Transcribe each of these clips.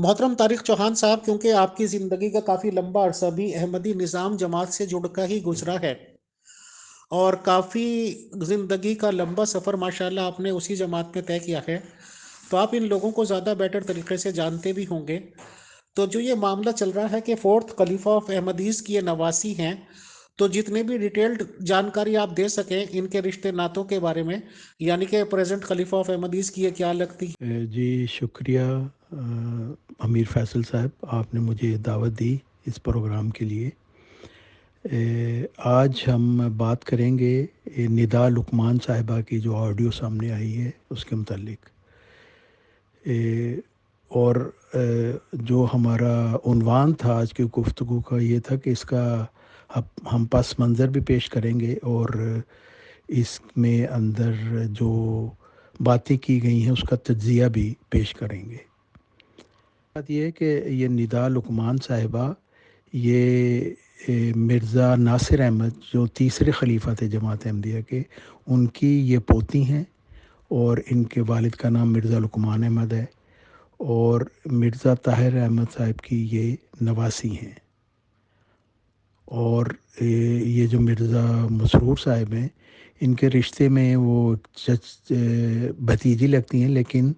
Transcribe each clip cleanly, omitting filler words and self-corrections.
محترم طارق چوہان صاحب، کیونکہ آپ کی زندگی کا کافی لمبا عرصہ بھی احمدی نظام جماعت سے جڑ کر ہی گزرا ہے، اور کافی زندگی کا لمبا سفر ماشاءاللہ آپ نے اسی جماعت میں طے کیا ہے، تو آپ ان لوگوں کو زیادہ بیٹر طریقے سے جانتے بھی ہوں گے۔ تو جو یہ معاملہ چل رہا ہے کہ فورتھ خلیفہ آف احمدیز کی یہ نواسی ہیں، تو جتنے بھی ڈیٹیلڈ جانکاری آپ دے سکیں ان کے رشتے ناتوں کے بارے میں، یعنی کہ پریزنٹ خلیفہ آف احمدیز کی یہ کیا لگتی۔ جی شکریہ امیر فیصل صاحب، آپ نے مجھے دعوت دی اس پروگرام کے لیے۔ آج ہم بات کریں گے ندا لقمان صاحبہ کی جو آڈیو سامنے آئی ہے اس کے متعلق، اور جو ہمارا عنوان تھا آج کی گفتگو کا یہ تھا کہ اس کا ہم پس منظر بھی پیش کریں گے، اور اس میں اندر جو باتیں کی گئی ہیں اس کا تجزیہ بھی پیش کریں گے۔ بات یہ ہے کہ یہ ندا لقمان صاحبہ یہ مرزا ناصر احمد جو تیسرے خلیفہ تھے جماعت احمدیہ کے، ان کی یہ پوتی ہیں، اور ان کے والد کا نام مرزا لقمان احمد ہے، اور مرزا طاہر احمد صاحب کی یہ نواسی ہیں۔ اور یہ جو مرزا مسرور صاحب ہیں، ان کے رشتے میں وہ بھتیجی لگتی ہیں، لیکن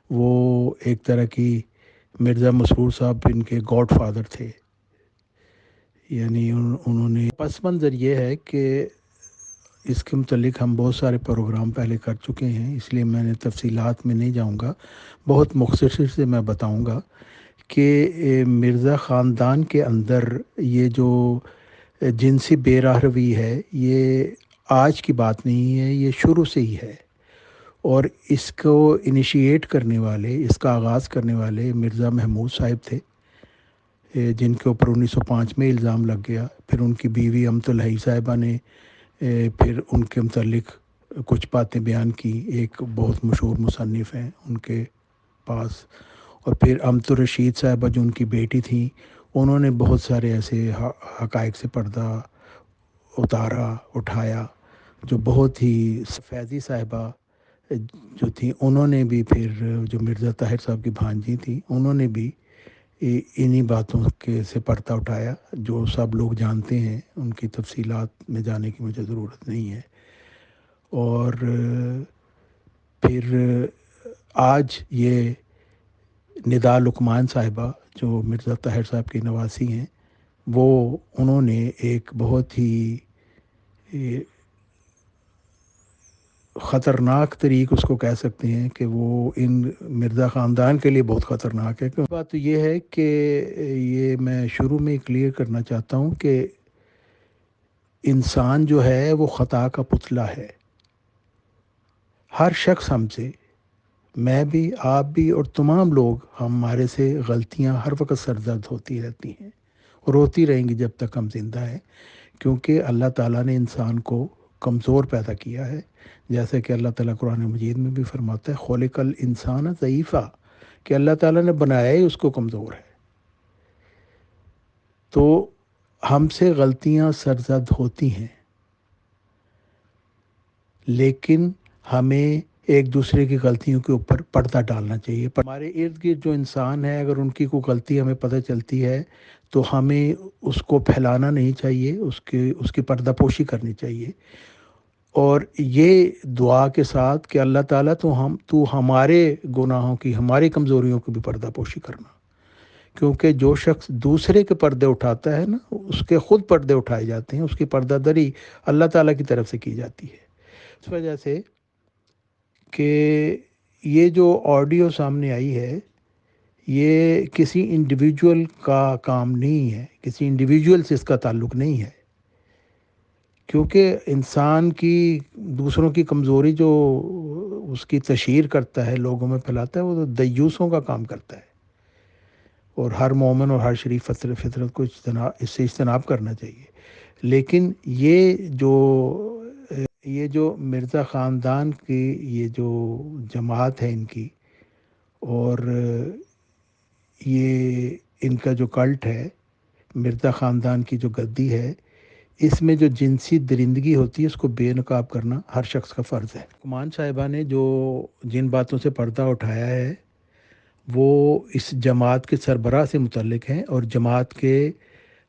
وہ ایک طرح کی مرزا مسرور صاحب ان کے گاڈ فادر تھے، یعنی انہوں نے پس منظر یہ ہے کہ اس کے متعلق ہم بہت سارے پروگرام پہلے کر چکے ہیں، اس لیے میں نے تفصیلات میں نہیں جاؤں گا، بہت مختصر سے میں بتاؤں گا کہ مرزا خاندان کے اندر یہ جو جنسی بے راہ روی ہے یہ آج کی بات نہیں ہے، یہ شروع سے ہی ہے، اور اس کو انیشیٹ کرنے والے، اس کا آغاز کرنے والے مرزا محمود صاحب تھے، جن کے اوپر 1905 میں الزام لگ گیا۔ پھر ان کی بیوی امت الحی صاحبہ نے پھر ان کے متعلق کچھ باتیں بیان کی، ایک بہت مشہور مصنف ہیں ان کے پاس، اور پھر امت الرشید صاحبہ جو ان کی بیٹی تھیں، انہوں نے بہت سارے ایسے حقائق سے پردہ اٹھایا، جو بہت ہی فیضی صاحبہ جو تھیں، انہوں نے بھی پھر جو مرزا طاہر صاحب کی بھانجی تھیں، انہوں نے بھی انہی باتوں کے سے پردہ اٹھایا، جو سب لوگ جانتے ہیں، ان کی تفصیلات میں جانے کی مجھے ضرورت نہیں ہے۔ اور پھر آج یہ ندا لقمان صاحبہ جو مرزا طاہر صاحب کی نواسی ہیں، انہوں نے ایک بہت ہی خطرناک طریق اس کو کہہ سکتے ہیں کہ وہ ان مرزا خاندان کے لیے بہت خطرناک ہے۔ بات تو یہ ہے کہ یہ میں شروع میں کلیئر کرنا چاہتا ہوں کہ انسان جو ہے وہ خطا کا پتلا ہے۔ ہر شخص ہم سے، میں بھی، آپ بھی، اور تمام لوگ، ہمارے سے غلطیاں ہر وقت سرزد ہوتی رہتی ہیں اور ہوتی رہیں گی جب تک ہم زندہ ہیں، کیونکہ اللہ تعالیٰ نے انسان کو کمزور پیدا کیا ہے، جیسے کہ اللہ تعالیٰ قرآن مجید میں بھی فرماتا ہے خلق الانسان ضعیفا، کہ اللہ تعالیٰ نے بنایا ہی اس کو کمزور ہے۔ تو ہم سے غلطیاں سرزد ہوتی ہیں، لیکن ہمیں ایک دوسرے کی غلطیوں کے اوپر پردہ ڈالنا چاہیے۔ ہمارے ارد گرد جو انسان ہے، اگر ان کی کوئی غلطی ہمیں پتہ چلتی ہے تو ہمیں اس کو پھیلانا نہیں چاہیے، اس کی پردہ پوشی کرنی چاہیے، اور یہ دعا کے ساتھ کہ اللہ تعالیٰ تو ہمارے گناہوں کی، ہماری کمزوریوں کی بھی پردہ پوشی کرنا، کیونکہ جو شخص دوسرے کے پردے اٹھاتا ہے نا، اس کے خود پردے اٹھائے جاتے ہیں، اس کی پردہ دری اللہ تعالیٰ کی طرف سے کی جاتی ہے۔ اس وجہ سے کہ یہ جو آڈیو سامنے آئی ہے، یہ کسی انڈیویجول کا کام نہیں ہے، کسی انڈیویجول سے اس کا تعلق نہیں ہے، کیونکہ انسان کی دوسروں کی کمزوری جو اس کی تشہیر کرتا ہے، لوگوں میں پھیلاتا ہے، وہ تو دیوسوں کا کام کرتا ہے، اور ہر مومن اور ہر شریف فطرت کو اس سے اجتناب کرنا چاہیے۔ لیکن یہ جو مرزا خاندان کی یہ جو جماعت ہے ان کی، اور یہ ان کا جو کلٹ ہے، مرزا خاندان کی جو گدی ہے، اس میں جو جنسی درندگی ہوتی ہے اس کو بے نقاب کرنا ہر شخص کا فرض ہے۔ کمان صاحبہ نے جن باتوں سے پردہ اٹھایا ہے، وہ اس جماعت کے سربراہ سے متعلق ہیں اور جماعت کے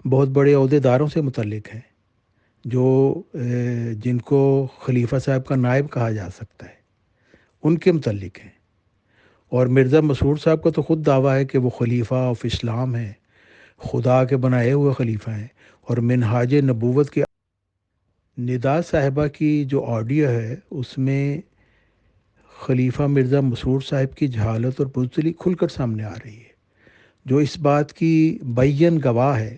بہت بڑے عہدیداروں سے متعلق ہیں، جو جن کو خلیفہ صاحب کا نائب کہا جا سکتا ہے، ان کے متعلق ہیں۔ اور مرزا مسرور صاحب کا تو خود دعویٰ ہے کہ وہ خلیفہ آف اسلام ہیں، خدا کے بنائے ہوئے خلیفہ ہیں، اور منہاج نبوت کی ندا صاحبہ کی جو آڈیو ہے اس میں خلیفہ مرزا مسرور صاحب کی جہالت اور بزدلی کھل کر سامنے آ رہی ہے، جو اس بات کی بین گواہ ہے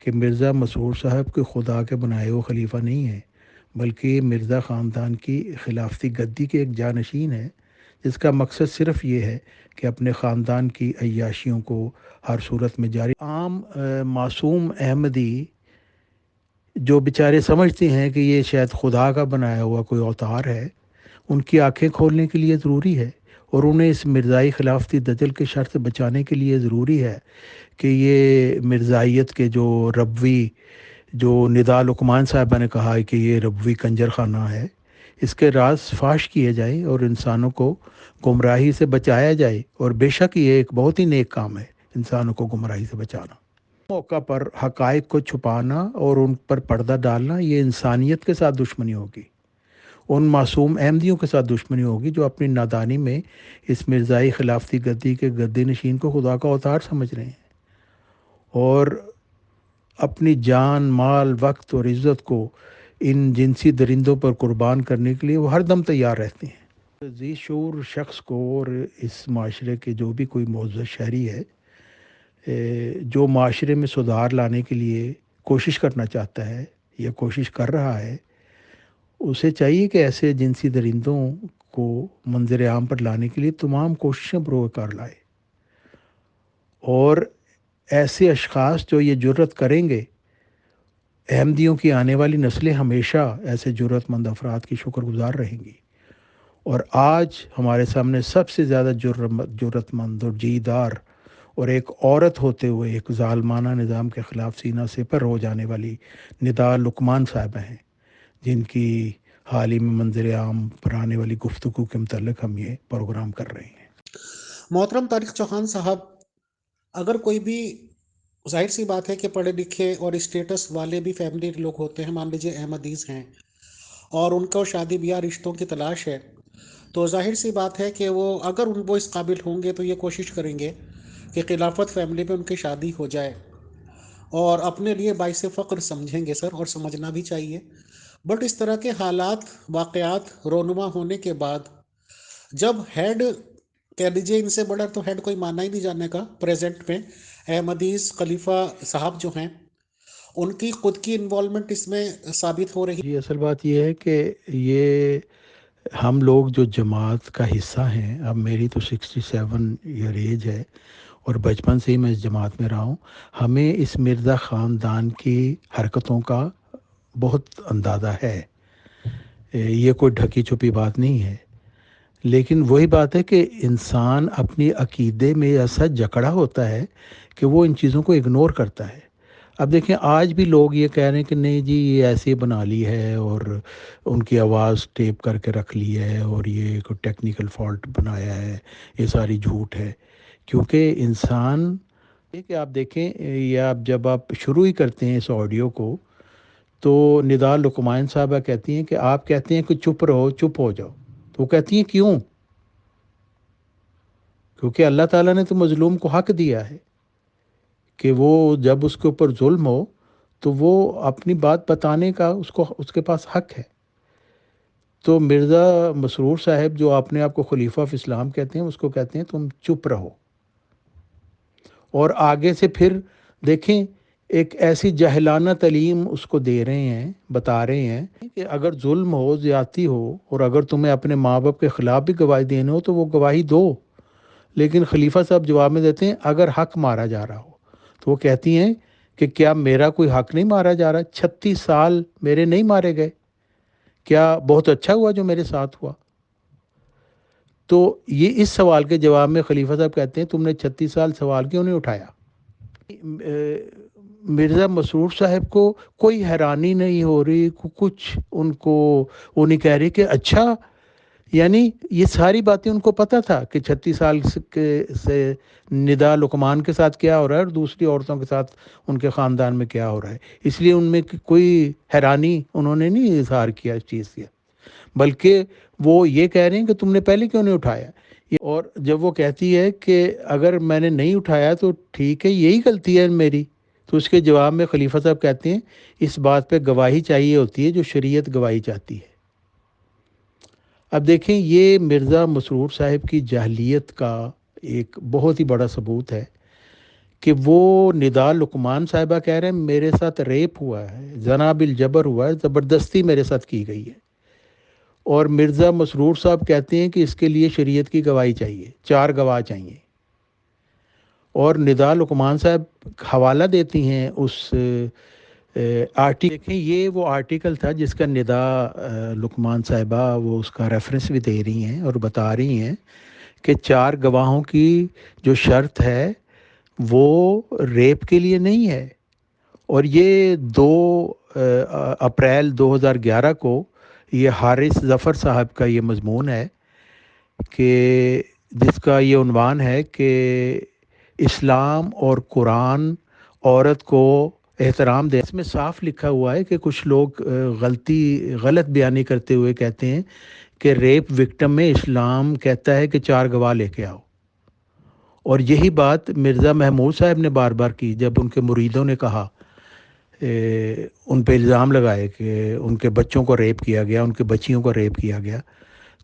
کہ مرزا مسرور صاحب کے خدا کے بنائے ہوئے خلیفہ نہیں ہیں، بلکہ یہ مرزا خاندان کی خلافتی گدی کے ایک جانشین ہے، جس کا مقصد صرف یہ ہے کہ اپنے خاندان کی عیاشیوں کو ہر صورت میں جاری۔ عام معصوم احمدی جو بیچارے سمجھتے ہیں کہ یہ شاید خدا کا بنایا ہوا کوئی اوتار ہے، ان کی آنکھیں کھولنے کے لیے ضروری ہے، اور انہیں اس مرزائی خلافتی دجل کے شر سے بچانے کے لیے ضروری ہے کہ یہ مرزائیت کے جو ربوی، جو ندا لقمان صاحبہ نے کہا ہے کہ یہ ربوی کنجر خانہ ہے، اس کے راز فاش کیے جائیں اور انسانوں کو گمراہی سے بچایا جائے۔ اور بے شک یہ ایک بہت ہی نیک کام ہے، انسانوں کو گمراہی سے بچانا۔ موقع پر حقائق کو چھپانا اور ان پر پردہ ڈالنا، یہ انسانیت کے ساتھ دشمنی ہوگی، ان معصوم احمدیوں کے ساتھ دشمنی ہوگی جو اپنی نادانی میں اس مرزائی خلافتی گدی کے گدی نشین کو خدا کا اوتار سمجھ رہے ہیں، اور اپنی جان، مال، وقت اور عزت کو ان جنسی درندوں پر قربان کرنے کے لیے وہ ہر دم تیار رہتے ہیں۔ ذی شعور شخص کو اور اس معاشرے کے جو بھی کوئی معزز شہری ہے، جو معاشرے میں سدھار لانے کے لیے کوشش کرنا چاہتا ہے یا کوشش کر رہا ہے، اسے چاہیے کہ ایسے جنسی درندوں کو منظر عام پر لانے کے لیے تمام کوششیں بروکار لائے، اور ایسے اشخاص جو یہ جرت کریں گے، احمدیوں کی آنے والی نسلیں ہمیشہ ایسے جرت مند افراد کی شکر گزار رہیں گی۔ اور آج ہمارے سامنے سب سے زیادہ جرت مند اور جیدار اور ایک عورت ہوتے ہوئے ایک ظالمانہ نظام کے خلاف سینہ سپر ہو جانے والی ندا لقمان صاحبہ ہیں، جن کی حال ہی میں منظر عام پر آنے والی گفتگو کے متعلق ہم یہ پروگرام کر رہے ہیں۔ محترم طارق چوہان صاحب، اگر کوئی بھی، ظاہر سی بات ہے کہ پڑھے لکھے اور اسٹیٹس والے بھی فیملی لوگ ہوتے ہیں، مان لیجیے احمدیز ہیں، اور ان کو شادی بیاہ رشتوں کی تلاش ہے، تو ظاہر سی بات ہے کہ اگر وہ اس قابل ہوں گے تو یہ کوشش کریں گے کہ خلافت فیملی میں ان کی شادی ہو جائے، اور اپنے لیے باعث فخر سمجھیں گے سر، اور سمجھنا بھی چاہیے۔ بٹ اس طرح کے حالات، واقعات رونما ہونے کے بعد، جب ہیڈ، کہہ لیجیے ان سے بڑا تو ہیڈ کوئی مانا ہی نہیں جانے کا پریزنٹ میں، احمدیز خلیفہ صاحب جو ہیں، ان کی خود کی انوالومنٹ اس میں ثابت ہو رہی۔ جی، اصل بات یہ ہے کہ یہ ہم لوگ جو جماعت کا حصہ ہیں، اب میری تو 67 ایئر ایج ہے اور بچپن سے ہی میں اس جماعت میں رہا ہوں، ہمیں اس مرزا خاندان کی حرکتوں کا بہت اندازہ ہے، یہ کوئی ڈھکی چھپی بات نہیں ہے۔ لیکن وہی بات ہے کہ انسان اپنی عقیدے میں ایسا جکڑا ہوتا ہے کہ وہ ان چیزوں کو اگنور کرتا ہے۔ اب دیکھیں، آج بھی لوگ یہ کہہ رہے ہیں کہ نہیں جی یہ ایسے بنا لی ہے، اور ان کی آواز ٹیپ کر کے رکھ لی ہے، اور یہ کوئی ٹیکنیکل فالٹ بنایا ہے، یہ ساری جھوٹ ہے۔ کیونکہ انسان، کہ آپ دیکھیں، یہ آپ جب آپ شروع ہی کرتے ہیں اس آڈیو کو، تو ندا لقمان صاحبہ کہتی ہیں کہ آپ کہتے ہیں کہ چپ رہو، چپ ہو جاؤ، تو وہ کہتی ہیں کیوں؟ کیونکہ اللہ تعالیٰ نے تو مظلوم کو حق دیا ہے کہ وہ جب اس کے اوپر ظلم ہو تو وہ اپنی بات بتانے کا اس کے پاس حق ہے۔ تو مرزا مسرور صاحب جو اپنے آپ کو خلیفہ آف اسلام کہتے ہیں، اس کو کہتے ہیں تم چپ رہو، اور آگے سے پھر دیکھیں ایک ایسی جاہلانہ تعلیم اس کو دے رہے ہیں، بتا رہے ہیں کہ اگر ظلم ہو، زیادتی ہو، اور اگر تمہیں اپنے ماں باپ کے خلاف بھی گواہی دینے ہو تو وہ گواہی دو۔ لیکن خلیفہ صاحب جواب میں دیتے ہیں اگر حق مارا جا رہا ہو، تو وہ کہتی ہیں کہ کیا میرا کوئی حق نہیں مارا جا رہا؟ 36 سال میرے نہیں مارے گئے؟ کیا بہت اچھا ہوا جو میرے ساتھ ہوا؟ تو یہ اس سوال کے جواب میں خلیفہ صاحب کہتے ہیں تم نے 36 سال سوال کیوں نہیں اٹھایا؟ مرزا مسرور صاحب کو کوئی حیرانی نہیں ہو رہی، کچھ ان کو وہ نہیں کہہ رہی کہ اچھا یعنی یہ ساری باتیں ان کو پتہ تھا کہ 36 سال سے ندا لقمان کے ساتھ کیا ہو رہا ہے اور دوسری عورتوں کے ساتھ ان کے خاندان میں کیا ہو رہا ہے. اس لیے ان میں کوئی حیرانی انہوں نے نہیں اظہار کیا اس چیز سے، بلکہ وہ یہ کہہ رہے ہیں کہ تم نے پہلے کیوں نہیں اٹھایا. اور جب وہ کہتی ہے کہ اگر میں نے نہیں اٹھایا تو ٹھیک ہے، یہی غلطی ہے میری، تو اس کے جواب میں خلیفہ صاحب کہتے ہیں اس بات پہ گواہی چاہیے ہوتی ہے جو شریعت گواہی چاہتی ہے. اب دیکھیں یہ مرزا مسرور صاحب کی جاہلیت کا ایک بہت ہی بڑا ثبوت ہے کہ وہ ندا لقمان صاحبہ کہہ رہے ہیں میرے ساتھ ریپ ہوا ہے، زنا بالجبر ہوا ہے، زبردستی میرے ساتھ کی گئی ہے. اور مرزا مسرور صاحب کہتے ہیں کہ اس کے لیے شریعت کی گواہی چاہیے، 4 گواہ چاہیے. اور ندا لقمان صاحب حوالہ دیتی ہیں اس دیکھیں یہ وہ آرٹیکل تھا جس کا ندا لقمان صاحبہ وہ اس کا ریفرنس بھی دے رہی ہیں اور بتا رہی ہیں کہ 4 گواہوں کی جو شرط ہے وہ ریپ کے لیے نہیں ہے. اور یہ 2 اپریل 2011 کو یہ حارث ظفر صاحب کا یہ مضمون ہے کہ جس کا یہ عنوان ہے کہ اسلام اور قرآن عورت کو احترام دے. اس میں صاف لکھا ہوا ہے کہ کچھ لوگ غلط بیانی کرتے ہوئے کہتے ہیں کہ ریپ وکٹم میں اسلام کہتا ہے کہ 4 گواہ لے کے آؤ. اور یہی بات مرزا محمود صاحب نے بار بار کی جب ان کے مریدوں نے کہا، ان پہ الزام لگائے کہ ان کے بچوں کو ریپ کیا گیا، ان کے بچیوں کو ریپ کیا گیا،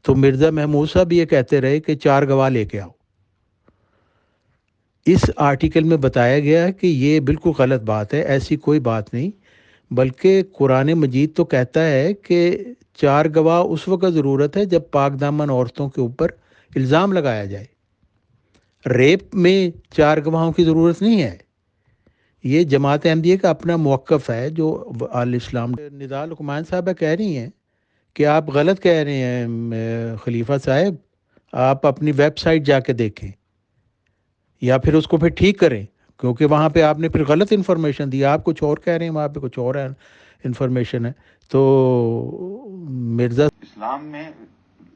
تو مرزا محمود صاحب یہ کہتے رہے کہ 4 گواہ لے کے آؤ. اس آرٹیکل میں بتایا گیا ہے کہ یہ بالکل غلط بات ہے، ایسی کوئی بات نہیں، بلکہ قرآن مجید تو کہتا ہے کہ 4 گواہ اس وقت ضرورت ہے جب پاک دامن عورتوں کے اوپر الزام لگایا جائے. ریپ میں 4 گواہوں کی ضرورت نہیں ہے. یہ جماعت احمدیہ کا اپنا موقف ہے جو الاسلام. ندا لقمان صاحبہ کہہ رہی ہیں کہ آپ غلط کہہ رہے ہیں خلیفہ صاحب، آپ اپنی ویب سائٹ جا کے دیکھیں یا پھر اس کو پھر ٹھیک کریں، کیونکہ وہاں پہ آپ نے پھر غلط انفارمیشن دی، آپ کچھ اور کہہ رہے ہیں، وہاں پہ کچھ اور انفارمیشن ہے. تو مرزا اسلام میں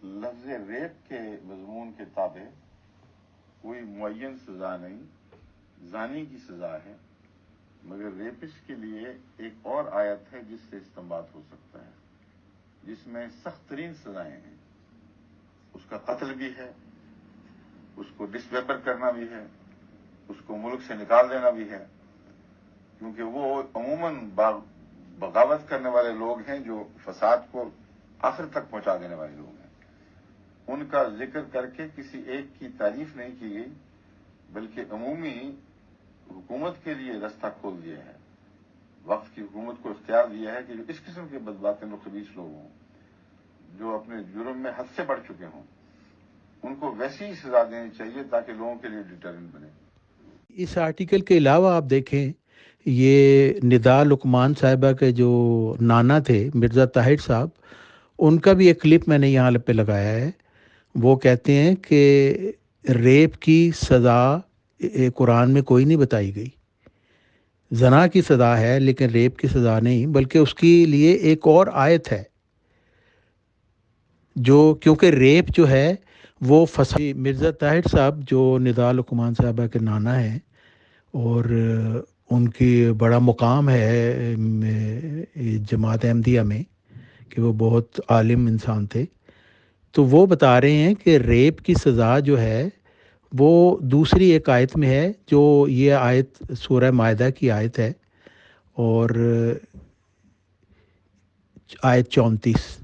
لفظ ریپ کے مضمون کے تابع کوئی معین سزا نہیں، زانی کی سزا ہے، مگر ریپس کے لیے ایک اور آیت ہے جس سے استنباط ہو سکتا ہے، جس میں سخت ترین سزائیں ہیں. اس کا قتل بھی ہے، اس کو ڈس پیپر کرنا بھی ہے، اس کو ملک سے نکال دینا بھی ہے، کیونکہ وہ عموماً بغاوت کرنے والے لوگ ہیں جو فساد کو آخر تک پہنچا دینے والے لوگ ہیں. ان کا ذکر کر کے کسی ایک کی تعریف نہیں کی گئی، بلکہ عمومی حکومت کے لیے رستہ کھول دیا ہے، وقت کی حکومت کو اختیار دیا ہے کہ جو اس قسم کے بدباطن و خبیث لوگ ہوں، جو اپنے جرم میں حد سے بڑھ چکے ہوں، ان کو ویسی ہی سزا دینی چاہیے تاکہ لوگوں کے لیے ڈیٹرنٹ بنے. اس آرٹیکل کے علاوہ آپ دیکھیں یہ ندا لقمان صاحبہ کے جو نانا تھے مرزا طاہر صاحب، ان کا بھی ایک کلپ میں نے یہاں پہ لگایا ہے. وہ کہتے ہیں کہ ریپ کی سزا قرآن میں کوئی نہیں بتائی گئی. زنا کی سزا ہے لیکن ریپ کی سزا نہیں، بلکہ اس کے لیے ایک اور آیت ہے جو کیونکہ ریپ جو ہے وہ مرزا طاہر صاحب جو ندا لقمان صاحبہ کے نانا ہیں اور ان کی بڑا مقام ہے جماعت احمدیہ میں کہ وہ بہت عالم انسان تھے. تو وہ بتا رہے ہیں کہ ریپ کی سزا جو ہے وہ دوسری ایک آیت میں ہے، جو یہ آیت سورہ مائدہ کی آیت ہے اور آیت 34،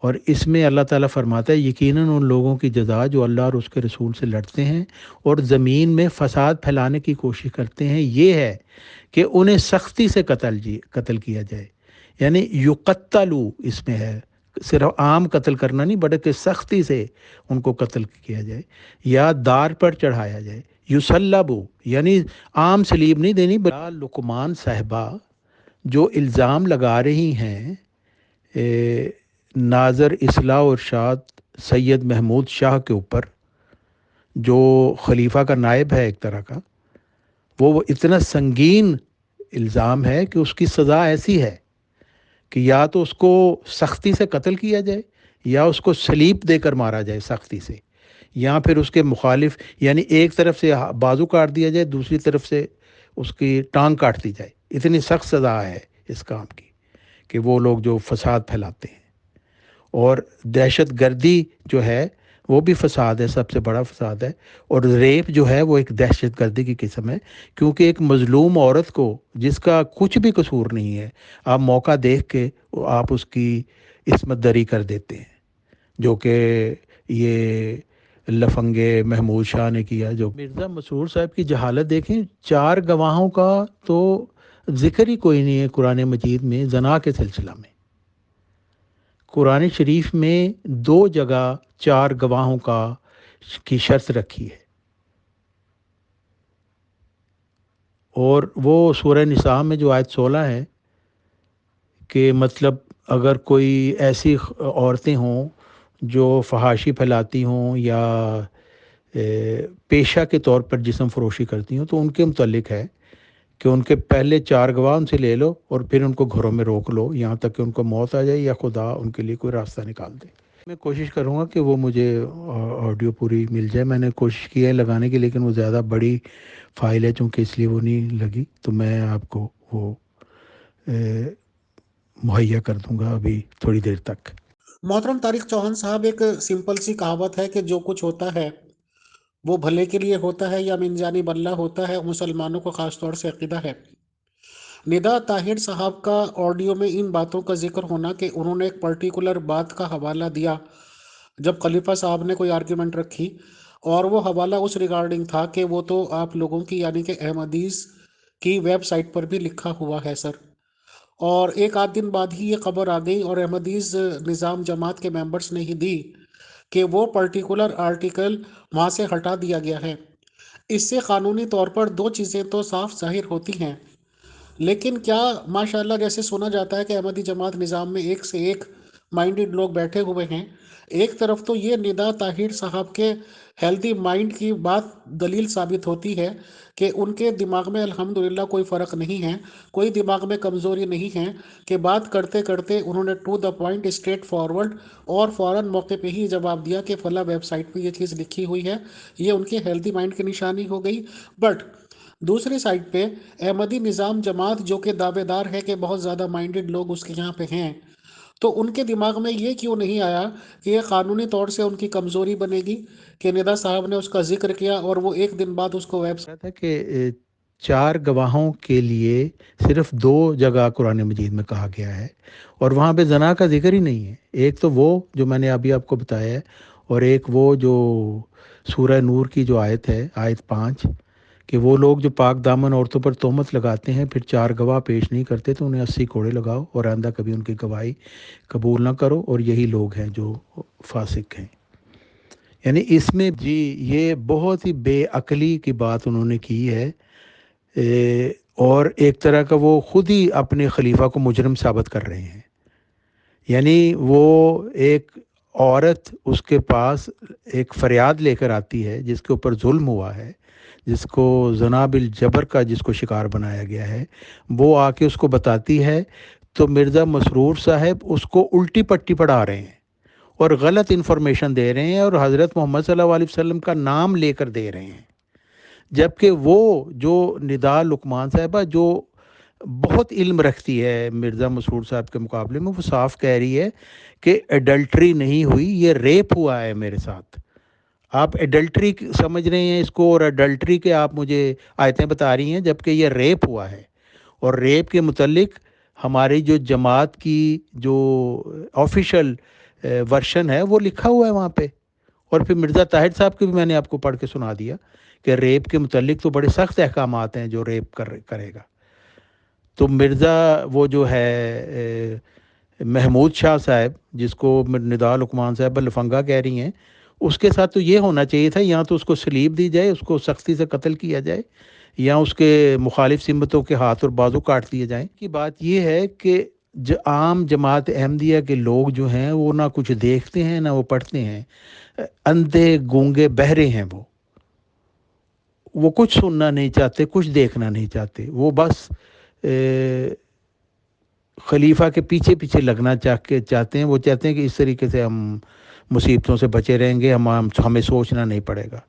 اور اس میں اللہ تعالیٰ فرماتا ہے یقیناً ان لوگوں کی جزا جو اللہ اور اس کے رسول سے لڑتے ہیں اور زمین میں فساد پھیلانے کی کوشش کرتے ہیں یہ ہے کہ انہیں سختی سے قتل کیا جائے. یعنی یقتلوا اس میں ہے، صرف عام قتل کرنا نہیں بلکہ سختی سے ان کو قتل کیا جائے یا دار پر چڑھایا جائے. یصلبوا یعنی عام سلیب نہیں دینی. لقمان صاحبہ جو الزام لگا رہی ہیں ناظر اصلاح و ارشاد سید محمود شاہ کے اوپر، جو خلیفہ کا نائب ہے ایک طرح کا، وہ اتنا سنگین الزام ہے کہ اس کی سزا ایسی ہے کہ یا تو اس کو سختی سے قتل کیا جائے یا اس کو سلیب دے کر مارا جائے سختی سے، یا پھر اس کے مخالف یعنی ایک طرف سے بازو کاٹ دیا جائے، دوسری طرف سے اس کی ٹانگ کاٹ دی جائے۔ اتنی سخت سزا ہے اس کام کی کہ وہ لوگ جو فساد پھیلاتے ہیں۔ اور دہشت گردی جو ہے وہ بھی فساد ہے، سب سے بڑا فساد ہے۔ اور ریپ جو ہے وہ ایک دہشت گردی کی قسم ہے، کیونکہ ایک مظلوم عورت کو جس کا کچھ بھی قصور نہیں ہے، آپ موقع دیکھ کے آپ اس کی عصمت دری کر دیتے ہیں، جو کہ یہ لفنگے محمود شاہ نے کیا۔ جو مرزا مسرور صاحب کی جہالت دیکھیں، 4 گواہوں کا تو ذکر ہی کوئی نہیں ہے قرآن مجید میں زنا کے سلسلہ میں۔ قرآن شریف میں 2 جگہ 4 گواہوں کی شرط رکھی ہے، اور وہ سورہ نساء میں جو آیت 16 ہے کہ مطلب اگر کوئی ایسی عورتیں ہوں جو فحاشی پھیلاتی ہوں یا پیشہ کے طور پر جسم فروشی کرتی ہوں، تو ان کے متعلق ہے کہ ان کے پہلے 4 گواہ ان سے لے لو اور پھر ان کو گھروں میں روک لو یہاں تک کہ ان کو موت آ جائے یا خدا ان کے لیے کوئی راستہ نکال دے۔ میں کوشش کروں گا کہ وہ مجھے آڈیو پوری مل جائے۔ میں نے کوشش کی ہے لگانے کی، لیکن وہ زیادہ بڑی فائل ہے چونکہ، اس لیے وہ نہیں لگی، تو میں آپ کو وہ مہیا کر دوں گا ابھی تھوڑی دیر تک۔ محترم طارق چوہان صاحب، ایک سمپل سی کہاوت ہے کہ جو کچھ ہوتا ہے وہ بھلے کے لیے ہوتا ہے یا من جانب اللہ ہوتا ہے، مسلمانوں کو خاص طور سے عقیدہ ہے۔ ندا طاہر صاحب کا آڈیو میں ان باتوں کا ذکر ہونا کہ انہوں نے ایک پرٹیکولر بات کا حوالہ دیا جب خلیفہ صاحب نے کوئی آرگیومنٹ رکھی، اور وہ حوالہ اس ریگارڈنگ تھا کہ وہ تو آپ لوگوں کی یعنی کہ احمدیز کی ویب سائٹ پر بھی لکھا ہوا ہے سر، اور ایک آدھ دن بعد ہی یہ خبر آ گئی اور احمدیز نظام جماعت کے ممبرز نے ہی دی کہ وہ پرٹیکولر آرٹیکل وہاں سے ہٹا دیا گیا ہے۔ اس سے قانونی طور پر 2 چیزیں تو صاف ظاہر ہوتی ہیں، لیکن کیا ماشاءاللہ جیسے سنا جاتا ہے کہ احمدی جماعت نظام میں ایک سے ایک مائنڈڈ لوگ بیٹھے ہوئے ہیں، ایک طرف تو یہ ندا طاہر صاحب کے ہیلدی مائنڈ کی بات دلیل ثابت ہوتی ہے کہ ان کے دماغ میں الحمدللہ کوئی فرق نہیں ہے، کوئی دماغ میں کمزوری نہیں ہے، کہ بات کرتے کرتے انہوں نے to the point straightforward اور فوراً موقع پہ ہی جواب دیا کہ فلاں ویب سائٹ پہ یہ چیز لکھی ہوئی ہے۔ یہ ان کے ہیلدی مائنڈ کی نشانی ہو گئی۔ بٹ دوسری سائڈ پہ احمدی نظام جماعت جو کہ دعوے دار ہے کہ بہت زیادہ مائنڈڈ لوگ اس کے یہاں پہ ہیں، تو ان کے دماغ میں یہ کیوں نہیں آیا کہ یہ قانونی طور سے ان کی کمزوری بنے گی کہ ندا صاحب نے اس کا ذکر کیا اور وہ ایک دن بعد اس کو ویب کہا تھا کہ 4 گواہوں کے لیے صرف 2 جگہ قرآن مجید میں کہا گیا ہے، اور وہاں پہ زنا کا ذکر ہی نہیں ہے۔ ایک تو وہ جو میں نے ابھی آپ کو بتایا ہے، اور ایک وہ جو سورہ نور کی جو آیت ہے، آیت 5، کہ وہ لوگ جو پاک دامن عورتوں پر تہمت لگاتے ہیں پھر 4 گواہ پیش نہیں کرتے تو انہیں 80 کوڑے لگاؤ اور آئندہ کبھی ان کی گواہی قبول نہ کرو، اور یہی لوگ ہیں جو فاسق ہیں۔ یعنی اس میں جی یہ بہت ہی بے عقلی کی بات انہوں نے کی ہے، اور ایک طرح کا وہ خود ہی اپنے خلیفہ کو مجرم ثابت کر رہے ہیں۔ یعنی وہ ایک عورت اس کے پاس ایک فریاد لے کر آتی ہے جس کے اوپر ظلم ہوا ہے، جس کو زنا بالجبر کا جس کو شکار بنایا گیا ہے، وہ آ کے اس کو بتاتی ہے، تو مرزا مسرور صاحب اس کو الٹی پٹی پڑھا رہے ہیں اور غلط انفارمیشن دے رہے ہیں، اور حضرت محمد صلی اللہ علیہ وسلم کا نام لے کر دے رہے ہیں، جبکہ وہ جو ندا لقمان صاحبہ جو بہت علم رکھتی ہے مرزا مسرور صاحب کے مقابلے میں، وہ صاف کہہ رہی ہے کہ ایڈلٹری نہیں ہوئی، یہ ریپ ہوا ہے میرے ساتھ۔ آپ ایڈلٹری سمجھ رہے ہیں اس کو، اور ایڈلٹری کے آپ مجھے آیتیں بتا رہی ہیں، جبکہ یہ ریپ ہوا ہے۔ اور ریپ کے متعلق ہماری جو جماعت کی جو آفیشل ورشن ہے وہ لکھا ہوا ہے وہاں پہ، اور پھر مرزا طاہر صاحب کے بھی میں نے آپ کو پڑھ کے سنا دیا کہ ریپ کے متعلق تو بڑے سخت احکامات ہیں جو ریپ کرے گا۔ تو مرزا وہ جو ہے محمود شاہ صاحب جس کو ندا لقمان صاحب لفنگا کہہ رہی ہیں، اس کے ساتھ تو یہ ہونا چاہیے تھا، یا تو اس کو سلیب دی جائے، اس کو سختی سے قتل کیا جائے، یا اس کے مخالف سمتوں کے ہاتھ اور بازو کاٹ دیے جائیں۔ کی بات یہ ہے کہ عام جماعت احمدیہ کے لوگ جو ہیں وہ نہ کچھ دیکھتے ہیں نہ وہ پڑھتے ہیں، اندھے گونگے بہرے ہیں، وہ کچھ سننا نہیں چاہتے، کچھ دیکھنا نہیں چاہتے، وہ بس خلیفہ کے پیچھے پیچھے لگنا چاہتے ہیں. وہ چاہتے ہیں کہ اس طریقے سے ہم مصیبتوں سے بچے رہیں گے, ہمیں سوچنا نہیں پڑے گا.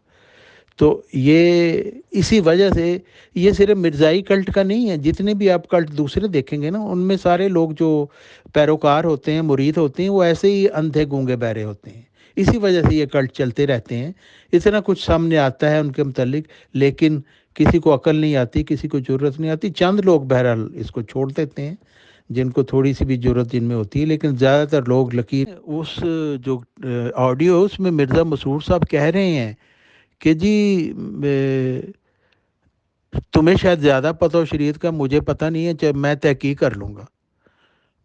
تو یہ اسی وجہ سے یہ صرف مرزائی کلٹ کا نہیں ہے. جتنے بھی آپ کلٹ دوسرے دیکھیں گے نا, ان میں سارے لوگ جو پیروکار ہوتے ہیں, مرید ہوتے ہیں, وہ ایسے ہی اندھے گونگے بہرے ہوتے ہیں. اسی وجہ سے یہ کلٹ چلتے رہتے ہیں. اتنا کچھ سامنے آتا ہے ان کے متعلق, لیکن کسی کو عقل نہیں آتی, کسی کو جرت نہیں آتی. چند لوگ بہرحال اس کو چھوڑ دیتے ہیں جن کو تھوڑی سی بھی جرت جن میں ہوتی ہے, لیکن زیادہ تر لوگ لکیر اس جو آڈیو اس میں مرزا مسرور صاحب کہہ رہے ہیں کہ جی تمہیں شاید زیادہ پتہ ہو شریعت کا, مجھے پتہ نہیں ہے, چاہے میں تحقیق کر لوں گا.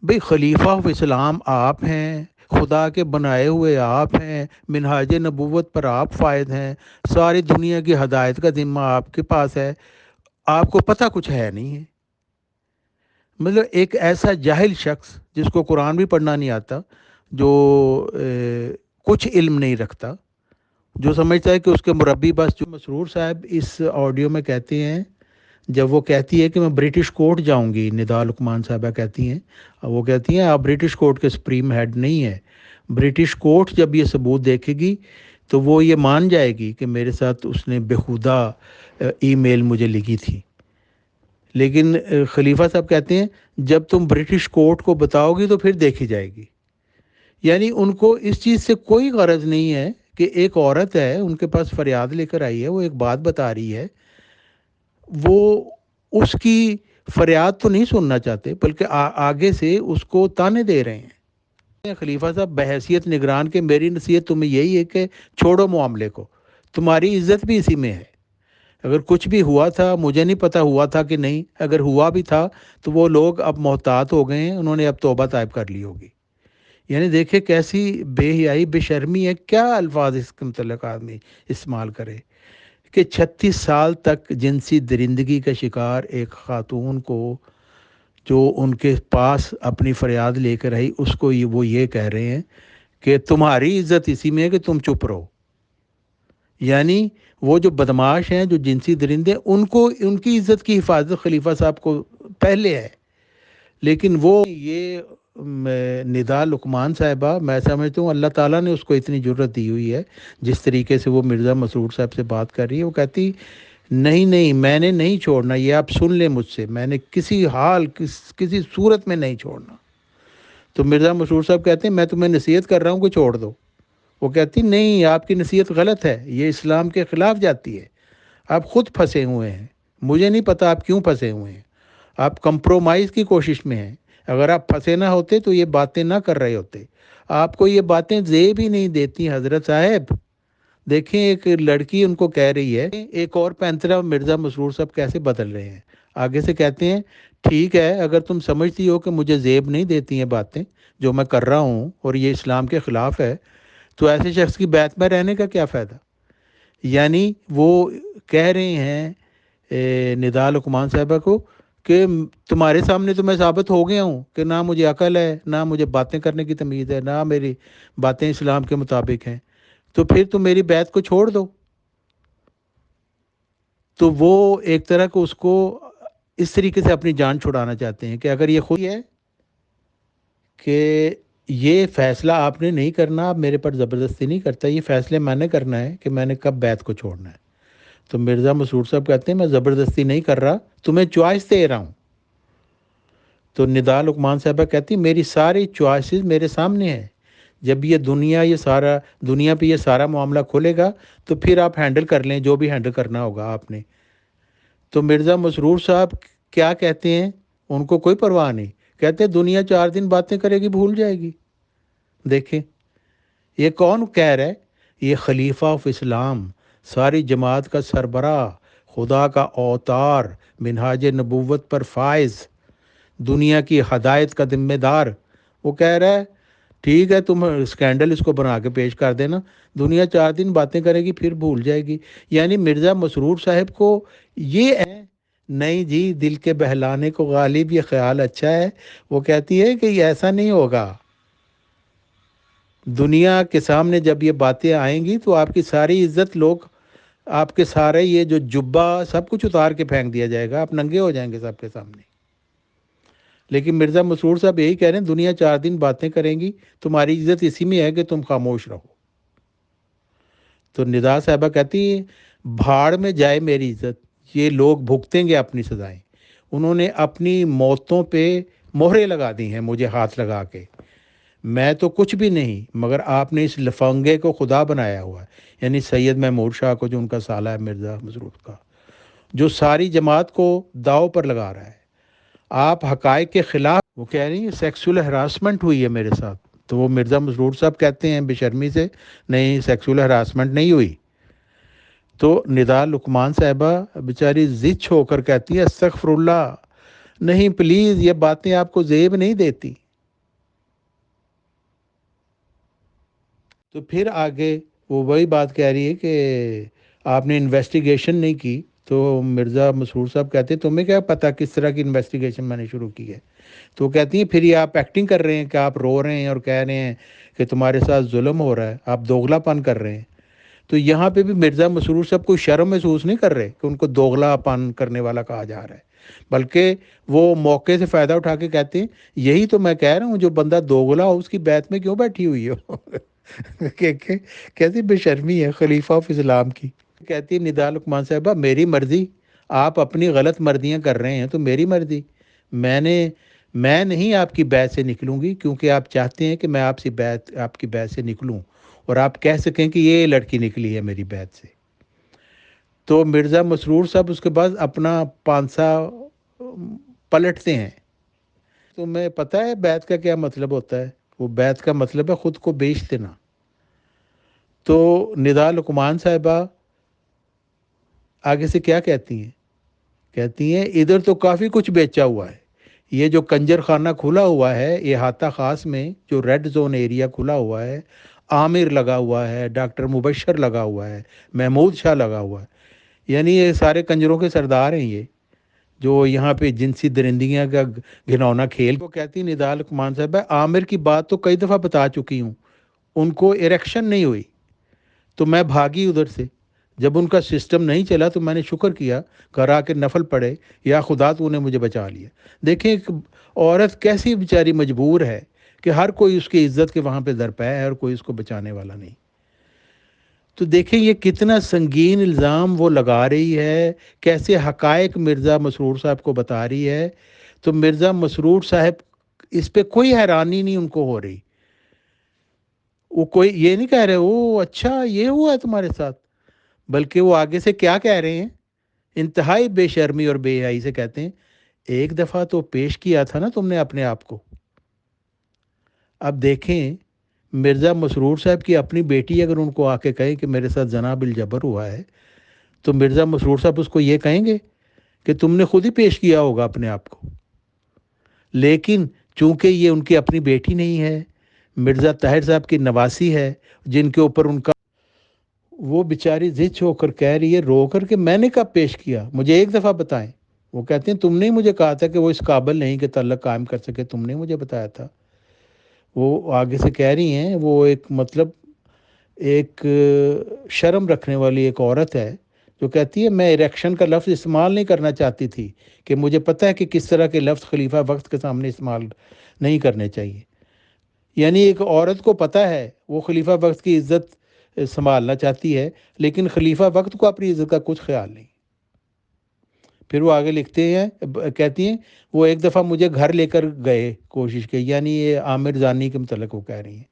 بھئی خلیفہ آف اسلام آپ ہیں, خدا کے بنائے ہوئے آپ ہیں, منہاج نبوت پر آپ فائد ہیں, ساری دنیا کی ہدایت کا ذمہ آپ کے پاس ہے, آپ کو پتہ کچھ ہے نہیں ہے. مطلب ایک ایسا جاہل شخص جس کو قرآن بھی پڑھنا نہیں آتا, جو کچھ علم نہیں رکھتا, جو سمجھتا ہے کہ اس کے مربی بس. جو مسرور صاحب اس آڈیو میں کہتے ہیں, جب وہ کہتی ہے کہ میں برٹش کورٹ جاؤں گی, ندا لقمان صاحبہ کہتی ہیں, وہ کہتی ہیں آپ برٹش کورٹ کے سپریم ہیڈ نہیں ہیں. برٹش کورٹ جب یہ ثبوت دیکھے گی تو وہ یہ مان جائے گی کہ میرے ساتھ اس نے بےہودہ ای میل مجھے لکھی تھی. لیکن خلیفہ صاحب کہتے ہیں جب تم برٹش کورٹ کو بتاؤ گی تو پھر دیکھی جائے گی. یعنی ان کو اس چیز سے کوئی غرض نہیں ہے کہ ایک عورت ہے, ان کے پاس فریاد لے کر آئی ہے, وہ ایک بات بتا رہی ہے, وہ اس کی فریاد تو نہیں سننا چاہتے, بلکہ آگے سے اس کو تانے دے رہے ہیں. خلیفہ صاحب بحیثیت نگران کے میری نصیحت تمہیں یہی ہے کہ چھوڑو معاملے کو, تمہاری عزت بھی اسی میں ہے. اگر کچھ بھی ہوا تھا, مجھے نہیں پتا ہوا تھا کہ نہیں, اگر ہوا بھی تھا تو وہ لوگ اب محتاط ہو گئے ہیں, انہوں نے اب توبہ طائب کر لی ہوگی. یعنی دیکھیں کیسی بے حیائی, بے شرمی ہے, کیا الفاظ اس کے متعلق آدمی استعمال کرے کہ 36 سال تک جنسی درندگی کا شکار ایک خاتون کو, جو ان کے پاس اپنی فریاد لے کر آئی, اس کو وہ یہ کہہ رہے ہیں کہ تمہاری عزت اسی میں ہے کہ تم چپ رہو. یعنی وہ جو بدماش ہیں, جو جنسی درندے, ان کو ان کی عزت کی حفاظت خلیفہ صاحب کو پہلے ہے. لیکن وہ یہ ندا لقمان صاحبہ, میں سمجھتا ہوں اللہ تعالیٰ نے اس کو اتنی جرت دی ہوئی ہے, جس طریقے سے وہ مرزا مسرور صاحب سے بات کر رہی ہے. وہ کہتی نہیں میں نے نہیں چھوڑنا, یہ آپ سن لیں مجھ سے, میں نے کسی حال کسی صورت میں نہیں چھوڑنا. تو مرزا مسرور صاحب کہتے ہیں میں تمہیں نصیحت کر رہا ہوں کہ چھوڑ دو. وہ کہتی نہیں, آپ کی نصیحت غلط ہے, یہ اسلام کے خلاف جاتی ہے, آپ خود پھنسے ہوئے ہیں, مجھے نہیں پتہ آپ کیوں پھنسے ہوئے ہیں, آپ کمپرومائز کی کوشش میں ہیں. اگر آپ پھنسے نہ ہوتے تو یہ باتیں نہ کر رہے ہوتے. آپ کو یہ باتیں زیب ہی نہیں دیتی حضرت صاحب. دیکھیں ایک لڑکی ان کو کہہ رہی ہے, ایک اور پینترا مرزا مسرور صاحب کیسے بدل رہے ہیں. آگے سے کہتے ہیں ٹھیک ہے, اگر تم سمجھتی ہو کہ مجھے زیب نہیں دیتی ہیں باتیں جو میں کر رہا ہوں اور یہ اسلام کے خلاف ہے, تو ایسے شخص کی بیعت میں رہنے کا کیا فائدہ. یعنی وہ کہہ رہے ہیں ندا لقمان صاحبہ کو کہ تمہارے سامنے تو میں ثابت ہو گیا ہوں کہ نہ مجھے عقل ہے, نہ مجھے باتیں کرنے کی تمیز ہے, نہ میری باتیں اسلام کے مطابق ہیں, تو پھر تم میری بیعت کو چھوڑ دو. تو وہ ایک طرح کو اس کو اس طریقے سے اپنی جان چھڑانا چاہتے ہیں کہ اگر یہ خود ہے کہ یہ فیصلہ آپ نے نہیں کرنا, آپ میرے پر زبردستی نہیں کرتا, یہ فیصلے میں نے کرنا ہے کہ میں نے کب بیعت کو چھوڑنا ہے. تو مرزا مسرور صاحب کہتے ہیں میں زبردستی نہیں کر رہا, تمہیں چوائس دے رہا ہوں. تو ندا لقمان صاحبہ کہتی میری ساری چوائسز میرے سامنے ہیں, جب یہ دنیا پہ یہ سارا معاملہ کھولے گا تو پھر آپ ہینڈل کر لیں جو بھی ہینڈل کرنا ہوگا آپ نے. تو مرزا مسرور صاحب کیا کہتے ہیں, ان کو کوئی پرواہ نہیں, کہتے دنیا 4 دن باتیں کرے گی بھول جائے گی. دیکھیں یہ کون کہہ رہا ہے, یہ خلیفہ آف اسلام, ساری جماعت کا سربراہ, خدا کا اوتار, منہاج نبوت پر فائز, دنیا کی ہدایت کا ذمہ دار. وہ کہہ رہا ہے ٹھیک ہے تم اسکینڈل اس کو بنا کے پیش کر دینا, دنیا 4 دن باتیں کرے گی پھر بھول جائے گی. یعنی مرزا مسرور صاحب کو یہ ہے نہیں جی, دل کے بہلانے کو غالب یہ خیال اچھا ہے. وہ کہتی ہے کہ یہ ایسا نہیں ہوگا, دنیا کے سامنے جب یہ باتیں آئیں گی تو آپ کی ساری عزت, لوگ آپ کے سارے یہ جو جبہ سب کچھ اتار کے پھینک دیا جائے گا, آپ ننگے ہو جائیں گے سب کے سامنے. لیکن مرزا مسرور صاحب یہی کہہ رہے ہیں دنیا 4 دن باتیں کریں گی، تمہاری عزت اسی میں ہے کہ تم خاموش رہو۔ تو ندا صاحبہ کہتی ہیں بھاڑ میں جائے میری عزت، یہ لوگ بھگتیں گے اپنی سزائیں۔ انہوں نے اپنی موتوں پہ مہرے لگا دی ہیں مجھے ہاتھ لگا کے، میں تو کچھ بھی نہیں، مگر آپ نے اس لفنگے کو خدا بنایا ہوا ہے، یعنی سید محمود شاہ کو جو ان کا سالہ ہے مرزا مسرور کا، جو ساری جماعت کو داؤ پر لگا رہا ہے۔ آپ حقائق کے خلاف، وہ کہہ رہی ہیں سیکسول ہراسمنٹ ہوئی ہے میرے ساتھ، تو وہ مرزا مسرور صاحب کہتے ہیں بے شرمی سے نہیں سیکسول ہراسمنٹ نہیں ہوئی۔ تو ندا لقمان صاحبہ بیچاری زچ ہو کر کہتی ہے استغفر اللہ، نہیں پلیز یہ باتیں آپ کو زیب نہیں دیتی۔ تو پھر آگے وہ وہی بات کہہ رہی ہے کہ آپ نے انویسٹیگیشن نہیں کی، تو مرزا مسرور صاحب کہتے ہیں تمہیں کیا پتہ کس طرح کی انویسٹیگیشن میں نے شروع کی ہے؟ تو وہ کہتی ہیں پھر یہ آپ ایکٹنگ کر رہے ہیں کہ آپ رو رہے ہیں اور کہہ رہے ہیں کہ تمہارے ساتھ ظلم ہو رہا ہے، آپ دوغلا پن کر رہے ہیں۔ تو یہاں پہ بھی مرزا مسرور صاحب کوئی شرم محسوس نہیں کر رہے کہ ان کو دوغلا پن کرنے والا کہا جا رہا ہے، بلکہ وہ موقع سے فائدہ اٹھا کے کہتے ہیں یہی تو میں کہہ رہا ہوں جو بندہ دوغلا ہو اس کی بیعت میں کیوں بیٹھی ہوئی ہو؟ کیسی بے شرمی ہے خلیفہ آف اسلام کی۔ کہتی ہے ندا لقمان صاحبہ میری مرضی، آپ اپنی غلط مرضیاں کر رہے ہیں تو میری مرضی، میں نہیں آپ کی بیعت سے نکلوں گی، کیونکہ آپ چاہتے ہیں کہ میں آپ کی بیعت سے نکلوں اور آپ کہہ سکیں کہ یہ لڑکی نکلی ہے میری بیعت سے۔ تو مرزا مسرور صاحب اس کے بعد اپنا پانسا پلٹتے ہیں۔ تمہیں پتہ ہے بیعت کا کیا مطلب ہوتا ہے؟ وہ بیعت کا مطلب ہے خود کو بیچ دینا۔ تو ندا لقمان صاحبہ آگے سے کیا کہتی ہیں؟ کہتی ہیں ادھر تو کافی کچھ بیچا ہوا ہے، یہ جو کنجر خانہ کھلا ہوا ہے یہ احاطہ خاص میں جو ریڈ زون ایریا کھلا ہوا ہے، عامر لگا ہوا ہے، ڈاکٹر مبشر لگا ہوا ہے، محمود شاہ لگا ہوا ہے، یعنی یہ سارے کنجروں کے سردار ہیں یہ جو یہاں پہ جنسی درندگیاں کا گھنونا کھیل کو کہتی ندا لقمان صاحب ہے۔ عامر کی بات تو کئی دفعہ بتا چکی ہوں، ان کو اریکشن نہیں ہوئی تو میں بھاگی ادھر سے، جب ان کا سسٹم نہیں چلا تو میں نے شکر کیا، گھر آ کے نفل پڑھے یا خدا تو نے مجھے بچا لیا۔ دیکھیں ایک عورت کیسی بیچاری مجبور ہے کہ ہر کوئی اس کی عزت کے وہاں پہ درپے ہے اور کوئی اس کو بچانے والا نہیں۔ تو دیکھیں یہ کتنا سنگین الزام وہ لگا رہی ہے، کیسے حقائق مرزا مسرور صاحب کو بتا رہی ہے۔ تو مرزا مسرور صاحب اس پہ کوئی حیرانی نہیں ان کو ہو رہی، وہ کوئی یہ نہیں کہہ رہے او اچھا یہ ہوا ہے تمہارے ساتھ، بلکہ وہ آگے سے کیا کہہ رہے ہیں انتہائی بے شرمی اور بے حیائی سے کہتے ہیں ایک دفعہ تو پیش کیا تھا نا تم نے اپنے آپ کو۔ اب دیکھیں مرزا مسرور صاحب کی اپنی بیٹی اگر ان کو آ کے کہیں کہ میرے ساتھ زنا بالجبر ہوا ہے تو مرزا مسرور صاحب اس کو یہ کہیں گے کہ تم نے خود ہی پیش کیا ہوگا اپنے آپ کو۔ لیکن چونکہ یہ ان کی اپنی بیٹی نہیں ہے، مرزا طاہر صاحب کی نواسی ہے جن کے اوپر ان کا، وہ بیچاری زچ ہو کر کہہ رہی ہے رو کر کہ میں نے کب پیش کیا، مجھے ایک دفعہ بتائیں۔ وہ کہتے ہیں تم نے مجھے کہا تھا کہ وہ اس قابل نہیں کہ تعلق قائم کر سکے، تم نے مجھے بتایا تھا۔ وہ آگے سے کہہ رہی ہیں وہ ایک مطلب ایک شرم رکھنے والی ایک عورت ہے جو کہتی ہے میں اریکشن کا لفظ استعمال نہیں کرنا چاہتی تھی کہ مجھے پتہ ہے کہ کس طرح کے لفظ خلیفہ وقت کے سامنے استعمال نہیں کرنے چاہیے۔ یعنی ایک عورت کو پتہ ہے وہ خلیفہ وقت کی عزت سنبھالنا چاہتی ہے لیکن خلیفہ وقت کو اپنی عزت کا کچھ خیال نہیں۔ پھر وہ آگے لکھتے ہیں کہتی ہیں وہ ایک دفعہ مجھے گھر لے کر گئے کوشش کی، یعنی یہ عامر زانی کے متعلق وہ کہہ رہی ہیں،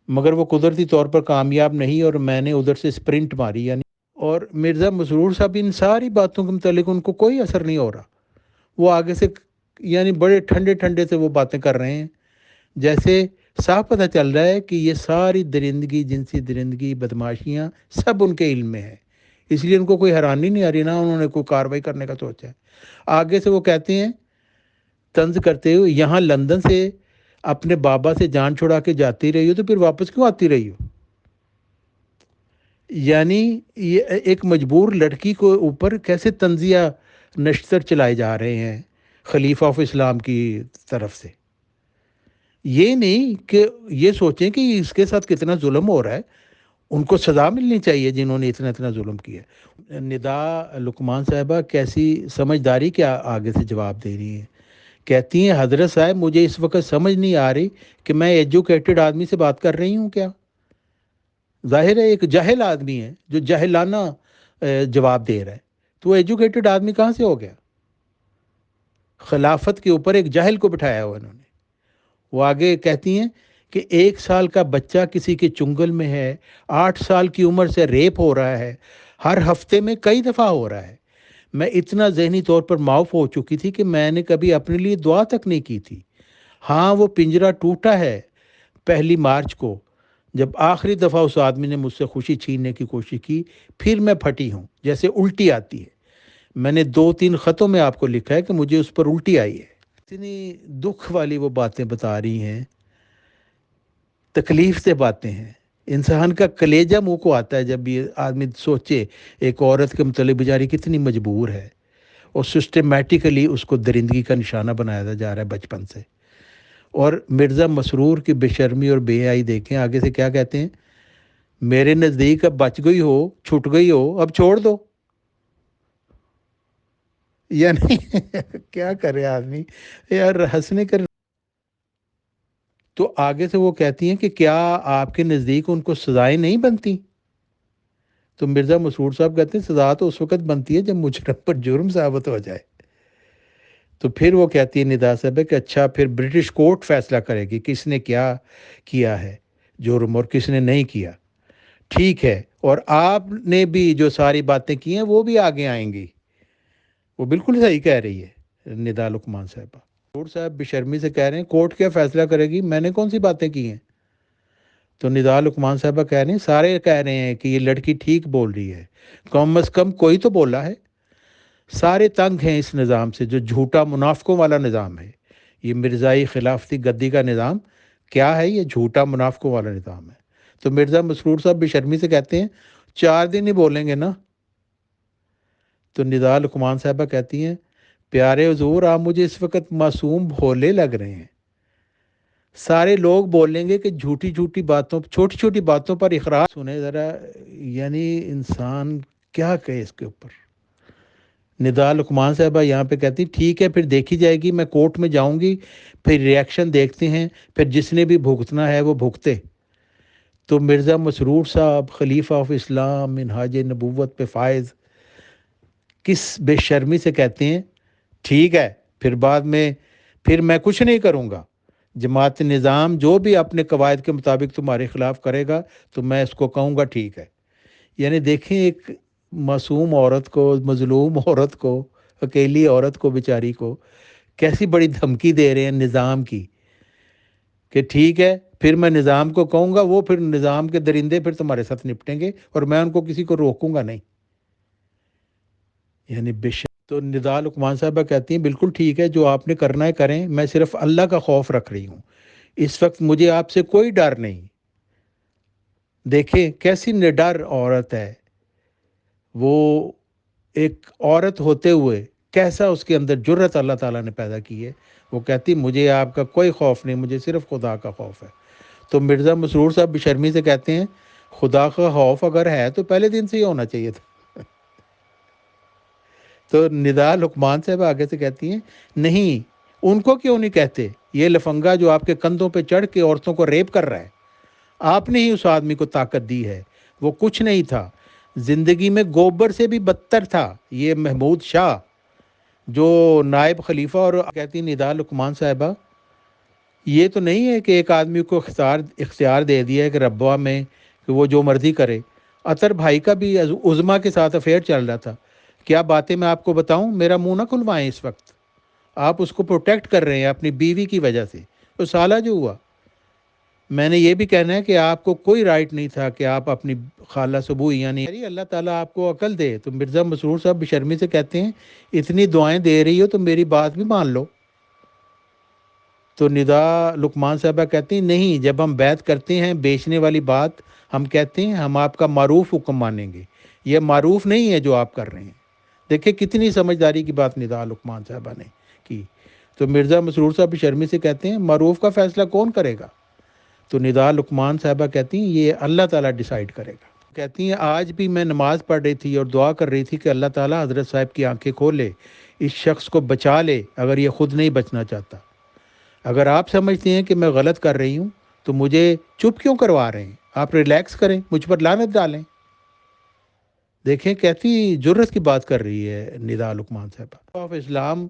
مگر وہ قدرتی طور پر کامیاب نہیں اور میں نے ادھر سے سپرنٹ ماری یعنی، اور مرزا مسرور صاحب ان ساری باتوں کے متعلق ان کو کوئی اثر نہیں ہو رہا، وہ آگے سے یعنی بڑے ٹھنڈے ٹھنڈے سے وہ باتیں کر رہے ہیں جیسے صاف پتہ چل رہا ہے کہ یہ ساری درندگی جنسی درندگی بدماشیاں سب ان کے علم میں ہے، اس لیے ان کو کوئی حیرانی نہیں آ رہی، نہ انہوں نے کوئی کارروائی کرنے کا سوچا ہے۔ آگے سے وہ کہتے ہیں طنز کرتے ہوئے یہاں لندن سے اپنے بابا سے جان چھڑا کے جاتی رہی ہو تو پھر واپس کیوں آتی رہی ہو؟ یعنی یہ ایک مجبور لڑکی کو اوپر کیسے طنزیہ نشتر چلائے جا رہے ہیں خلیفہ آف اسلام کی طرف سے۔ یہ نہیں کہ یہ سوچیں کہ اس کے ساتھ کتنا ظلم ہو رہا ہے، ان کو سزا ملنی چاہیے جنہوں نے اتنا ظلم کیا۔ ندا لقمان صاحبہ کیسی سمجھداری کیا آگے سے جواب دے رہی ہیں کہتی ہیں حضرت صاحب مجھے اس وقت سمجھ نہیں آ رہی کہ میں ایجوکیٹڈ آدمی سے بات کر رہی ہوں کیا. ظاہر ہے ایک جاہل آدمی ہے جو جاہلانہ جواب دے رہا ہے، تو وہ ایجوکیٹڈ آدمی کہاں سے ہو گیا؟ خلافت کے اوپر ایک جاہل کو بٹھایا ہوا انہوں نے. وہ آگے کہتی ہیں کہ 1 سال کا بچہ کسی کے چنگل میں ہے، 8 سال کی عمر سے ریپ ہو رہا ہے، ہر ہفتے میں کئی دفعہ ہو رہا ہے. میں اتنا ذہنی طور پر معاف ہو چکی تھی کہ میں نے کبھی اپنے لیے دعا تک نہیں کی تھی. ہاں وہ پنجرہ ٹوٹا ہے 1 مارچ کو، جب آخری دفعہ اس آدمی نے مجھ سے خوشی چھیننے کی کوشش کی، پھر میں پھٹی ہوں جیسے الٹی آتی ہے. میں نے 2-3 خطوں میں آپ کو لکھا ہے کہ مجھے اس پر الٹی آئی ہے. اتنی دکھ والی وہ باتیں بتا رہی ہیں، تکلیف سے باتیں ہیں. انسان کا کلیجہ منہ کو آتا ہے جب یہ آدمی سوچے ایک عورت کے متعلق بیچاری کتنی مجبور ہے، اور سسٹمیٹیکلی اس کو درندگی کا نشانہ بنایا جا رہا ہے بچپن سے. اور مرزا مسرور کی بے شرمی اور بے حیائی دیکھیں، آگے سے کیا کہتے ہیں، میرے نزدیک اب بچ گئی ہو، چھٹ گئی ہو، اب چھوڑ دو. یعنی کیا کرے آدمی یار، ہنسنے کر. تو آگے سے وہ کہتی ہیں کہ کیا آپ کے نزدیک ان کو سزائیں نہیں بنتی؟ تو مرزا مسرور صاحب کہتے ہیں سزا تو اس وقت بنتی ہے جب مجرم پر جرم ثابت ہو جائے. تو پھر وہ کہتی ہے ندا صاحب کہ اچھا پھر برٹش کورٹ فیصلہ کرے گی کس نے کیا کیا ہے جرم اور کس نے نہیں کیا. ٹھیک ہے، اور آپ نے بھی جو ساری باتیں کی ہیں وہ بھی آگے آئیں گی. وہ بالکل صحیح کہہ رہی ہے ندا لقمان صاحبہ. کورٹ صاحب بے شرمی سے کہہ رہے ہیں کورٹ کیا فیصلہ کرے گی، میں نے کون سی باتیں کی ہیں؟ تو ندا لقمان صاحبہ کہہ رہے ہیں سارے کہہ رہے ہیں کہ یہ لڑکی ٹھیک بول رہی ہے، کم از کم کوئی تو بولا ہے. سارے تنگ ہیں اس نظام سے جو جھوٹا منافقوں والا نظام ہے. یہ مرزائی خلافتی گدی کا نظام کیا ہے؟ یہ جھوٹا منافقوں والا نظام ہے. تو مرزا مسرور صاحب بے شرمی سے کہتے ہیں 4 دن ہی بولیں گے نا. تو ندا لقمان صاحبہ کہتی ہیں پیارے حضور آپ مجھے اس وقت معصوم بھولے لگ رہے ہیں. سارے لوگ بولیں گے کہ جھوٹی جھوٹی باتوں، چھوٹی چھوٹی باتوں پر اقرار. سنیں ذرا، یعنی انسان کیا کہے اس کے اوپر. ندا لقمان صاحبہ یہاں پہ کہتی ٹھیک ہے پھر دیکھی جائے گی، میں کورٹ میں جاؤں گی، پھر ریئیکشن دیکھتے ہیں، پھر جس نے بھی بھگتنا ہے وہ بھگتے. تو مرزا مسرور صاحب خلیفہ آف اسلام منہاج نبوت پہ فائز کس بے شرمی سے کہتے ہیں ٹھیک ہے پھر بعد میں پھر میں کچھ نہیں کروں گا، جماعت نظام جو بھی اپنے قواعد کے مطابق تمہارے خلاف کرے گا تو میں اس کو کہوں گا ٹھیک ہے. یعنی دیکھیں ایک معصوم عورت کو، مظلوم عورت کو، اکیلی عورت کو بیچاری کو کیسی بڑی دھمکی دے رہے ہیں نظام کی کہ ٹھیک ہے پھر میں نظام کو کہوں گا، وہ پھر نظام کے درندے پھر تمہارے ساتھ نپٹیں گے اور میں ان کو کسی کو روکوں گا نہیں. یعنی تو ندا لقمان صاحبہ کہتی ہیں بالکل ٹھیک ہے جو آپ نے کرنا ہے کریں، میں صرف اللہ کا خوف رکھ رہی ہوں، اس وقت مجھے آپ سے کوئی ڈر نہیں. دیکھیں کیسی نڈر عورت ہے وہ، ایک عورت ہوتے ہوئے کیسا اس کے اندر جرت اللہ تعالیٰ نے پیدا کی ہے. وہ کہتی مجھے آپ کا کوئی خوف نہیں، مجھے صرف خدا کا خوف ہے. تو مرزا مسرور صاحب بے شرمی سے کہتے ہیں خدا کا خوف اگر ہے تو پہلے دن سے ہی ہونا چاہیے تھا. تو ندا لقمان صاحب آگے سے کہتی ہیں نہیں ان کو کیوں نہیں کہتے، یہ لفنگا جو آپ کے کندھوں پہ چڑھ کے عورتوں کو ریپ کر رہا ہے، آپ نے ہی اس آدمی کو طاقت دی ہے، وہ کچھ نہیں تھا، زندگی میں گوبر سے بھی بدتر تھا. یہ محمود شاہ جو نائب خلیفہ، اور کہتی ندا لقمان صاحبہ یہ تو نہیں ہے کہ ایک آدمی کو اختیار دے دیا ہے کہ ربوہ میں کہ وہ جو مرضی کرے. اطہر بھائی کا بھی عظما کے ساتھ افیئر چل رہا تھا. کیا باتیں میں آپ کو بتاؤں، میرا منہ نہ کھلوائیں اس وقت. آپ اس کو پروٹیکٹ کر رہے ہیں اپنی بیوی کی وجہ سے، تو سالہ جو ہوا. میں نے یہ بھی کہنا ہے کہ آپ کو کوئی رائٹ نہیں تھا کہ آپ اپنی خالہ سبوئی یعنی اللہ تعالیٰ آپ کو عقل دے. تو مرزا مسرور صاحب بے شرمی سے کہتے ہیں اتنی دعائیں دے رہی ہو تو میری بات بھی مان لو. تو ندا لقمان صاحبہ کہتے ہیں نہیں، جب ہم بیعت کرتے ہیں بیچنے والی بات، ہم کہتے ہیں ہم آپ کا معروف حکم مانیں گے، یہ معروف نہیں ہے جو آپ کر رہے ہیں. دیکھیں کتنی سمجھداری کی بات ندا لقمان صاحبہ نے کی. تو مرزا مسرور صاحب بے شرمی سے کہتے ہیں معروف کا فیصلہ کون کرے گا؟ تو ندا لقمان صاحبہ کہتی ہیں یہ اللہ تعالیٰ ڈیسائیڈ کرے گا. کہتی ہیں آج بھی میں نماز پڑھ رہی تھی اور دعا کر رہی تھی کہ اللہ تعالیٰ حضرت صاحب کی آنکھیں کھولے، اس شخص کو بچا لے اگر یہ خود نہیں بچنا چاہتا۔ اگر آپ سمجھتے ہیں کہ میں غلط کر رہی ہوں تو مجھے چپ کیوں کروا رہے ہیں؟ آپ ریلیکس کریں، مجھ پر لعنت ڈالیں۔ دیکھیں کیسی جرت کی بات کر رہی ہے ندا لقمان صاحبہ۔ آف اسلام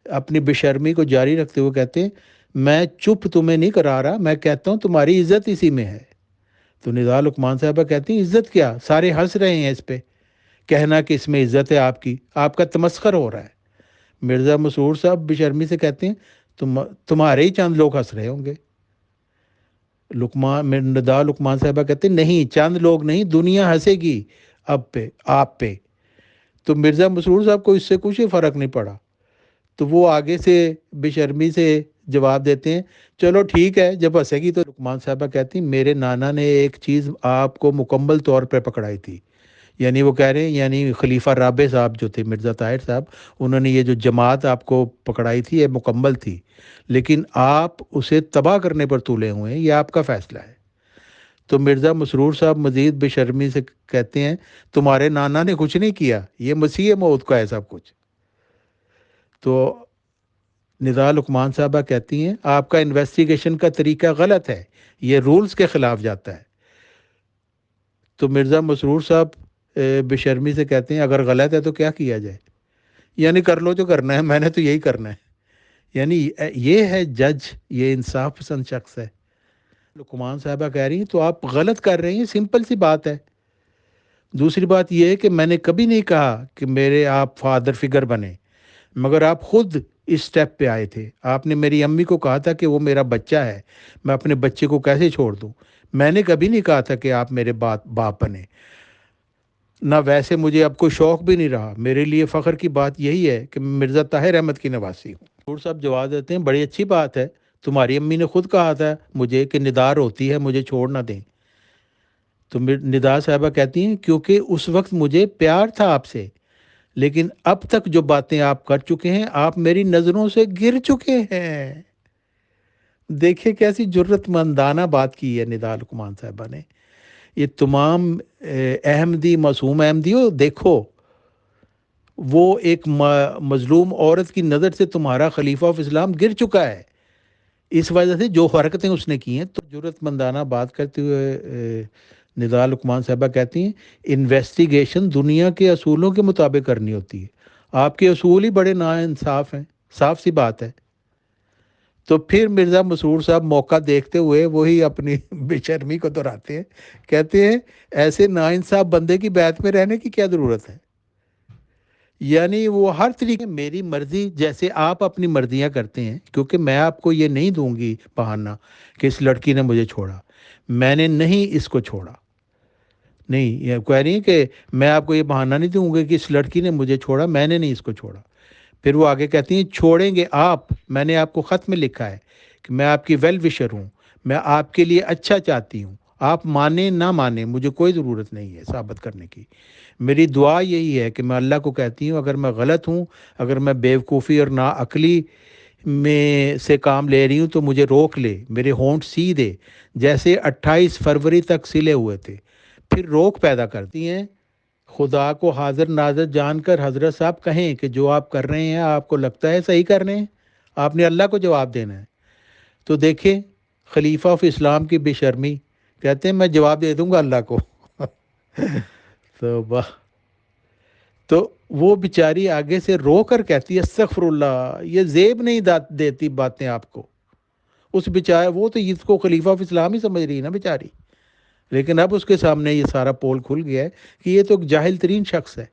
اپنی بے شرمی کو جاری رکھتے ہوئے کہتے ہیں میں چپ تمہیں نہیں کرا رہا، میں کہتا ہوں تمہاری عزت اسی میں ہے۔ تو ندا لقمان صاحبہ کہتی ہیں عزت کیا؟ سارے ہنس رہے ہیں اس پہ، کہنا کہ اس میں عزت ہے آپ کی، آپ کا تمسخر ہو رہا ہے۔ مرزا مسرور صاحب بے شرمی سے کہتے ہیں تمہارے ہی چند لوگ ہنس رہے ہوں گے۔ ندا لقمان صاحبہ کہتے ہیں نہیں، چند لوگ نہیں، دنیا ہنسے گی اب پہ، آپ پہ۔ تو مرزا مسرور صاحب کو اس سے کچھ فرق نہیں پڑا، تو وہ آگے سے بے شرمی سے جواب دیتے ہیں چلو ٹھیک ہے جب ہنسے گی تو۔ لقمان صاحبہ کہتی ہیں میرے نانا نے ایک چیز آپ کو مکمل طور پہ پکڑائی تھی، یعنی وہ کہہ رہے ہیں یعنی خلیفہ رابع صاحب جو تھے مرزا طاہر صاحب، انہوں نے یہ جو جماعت آپ کو پکڑائی تھی یہ مکمل تھی، لیکن آپ اسے تباہ کرنے پر تولے ہوئے ہیں، یہ آپ کا فیصلہ ہے۔ تو مرزا مسرور صاحب مزید بے شرمی سے کہتے ہیں تمہارے نانا نے کچھ نہیں کیا، یہ مسیح موعود کا ہے سب کچھ۔ تو ندا لقمان صاحبہ کہتی ہیں آپ کا انویسٹیگیشن کا طریقہ غلط ہے، یہ رولز کے خلاف جاتا ہے۔ تو مرزا مسرور صاحب بے شرمی سے کہتے ہیں اگر غلط ہے تو کیا کیا جائے؟ یعنی کر لو جو کرنا ہے، میں نے تو یہی کرنا ہے۔ یعنی یہ ہے جج، یہ انصاف پسند شخص ہے۔ لقمان صاحبہ کہہ رہی ہیں تو آپ غلط کر رہی ہیں، سمپل سی بات ہے۔ دوسری بات یہ ہے کہ میں نے کبھی نہیں کہا کہ میرے آپ فادر فگر بنے، مگر آپ خود اس سٹیپ پہ آئے تھے۔ آپ نے میری امی کو کہا تھا کہ وہ میرا بچہ ہے، میں اپنے بچے کو کیسے چھوڑ دوں؟ میں نے کبھی نہیں کہا تھا کہ آپ میرے باپ بنے، نہ ویسے مجھے اب کوئی شوق بھی نہیں رہا۔ میرے لیے فخر کی بات یہی ہے کہ میں مرزا طاہر احمد کی نواسی ہوں۔ حضور صاحب جواب دیتے ہیں بڑی اچھی بات ہے، تمہاری امی نے خود کہا تھا مجھے کہ ندار ہوتی ہے مجھے چھوڑ نہ دیں۔ تو ندا صاحبہ کہتی ہیں کیونکہ اس وقت مجھے پیار تھا آپ سے، لیکن اب تک جو باتیں آپ کر چکے ہیں آپ میری نظروں سے گر چکے ہیں۔ دیکھیں کیسی جرت مندانہ بات کی ہے ندا لقمان صاحبہ نے۔ یہ تمام احمدی معصوم احمدی ہو دیکھو، وہ ایک مظلوم عورت کی نظر سے تمہارا خلیفہ آف اسلام گر چکا ہے، اس وجہ سے جو حرکتیں اس نے کی ہیں۔ تو جرت مندانہ بات کرتے ہوئے ندا لقمان صاحبہ کہتی ہیں انویسٹیگیشن دنیا کے اصولوں کے مطابق کرنی ہوتی ہے، آپ کے اصول ہی بڑے ناانصاف ہیں، صاف سی بات ہے۔ تو پھر مرزا مسرور صاحب موقع دیکھتے ہوئے وہی اپنی بے شرمی کو دہراتے ہیں، کہتے ہیں ایسے ناانصاف بندے کی بیعت میں رہنے کی کیا ضرورت ہے؟ یعنی وہ ہر طریقے میری مرضی جیسے آپ اپنی مرضیاں کرتے ہیں، کیونکہ میں آپ کو یہ نہیں دوں گی بہانہ کہ اس لڑکی نے مجھے چھوڑا، میں نے نہیں اس کو چھوڑا، نہیں، یہ کہہ رہی ہیں کہ میں آپ کو یہ بہانہ نہیں دوں گی کہ اس لڑکی نے مجھے چھوڑا، میں نے نہیں اس کو چھوڑا۔ پھر وہ آگے کہتی ہیں چھوڑیں گے آپ، میں نے آپ کو خط میں لکھا ہے کہ میں آپ کی ویل وشر ہوں، میں آپ کے لیے اچھا چاہتی ہوں، آپ مانیں نہ مانیں مجھے کوئی ضرورت نہیں ہے ثابت کرنے کی۔ میری دعا یہی ہے کہ میں اللہ کو کہتی ہوں اگر میں غلط ہوں، اگر میں بیوقوفی اور ناعقلی میں سے کام لے رہی ہوں تو مجھے روک لے، میرے ہونٹ سی دے جیسے 28 فروری تک سلے ہوئے تھے، پھر روک پیدا کرتی ہیں۔ خدا کو حاضر ناظر جان کر حضرت صاحب کہیں کہ جو آپ کر رہے ہیں آپ کو لگتا ہے صحیح کر رہے ہیں، آپ نے اللہ کو جواب دینا ہے۔ تو دیکھیں خلیفہ آف اسلام کی بے شرمی، کہتے ہیں میں جواب دے دوں گا اللہ کو۔ تو واہ، تو وہ بیچاری آگے سے رو کر کہتی ہے استغفر اللہ، یہ زیب نہیں دیتی باتیں آپ کو۔ اس بیچارے وہ تو اس کو خلیفہ آف اسلام ہی سمجھ رہی ہے نا بیچاری، لیکن اب اس کے سامنے یہ سارا پول کھل گیا ہے کہ یہ تو ایک جاہل ترین شخص ہے،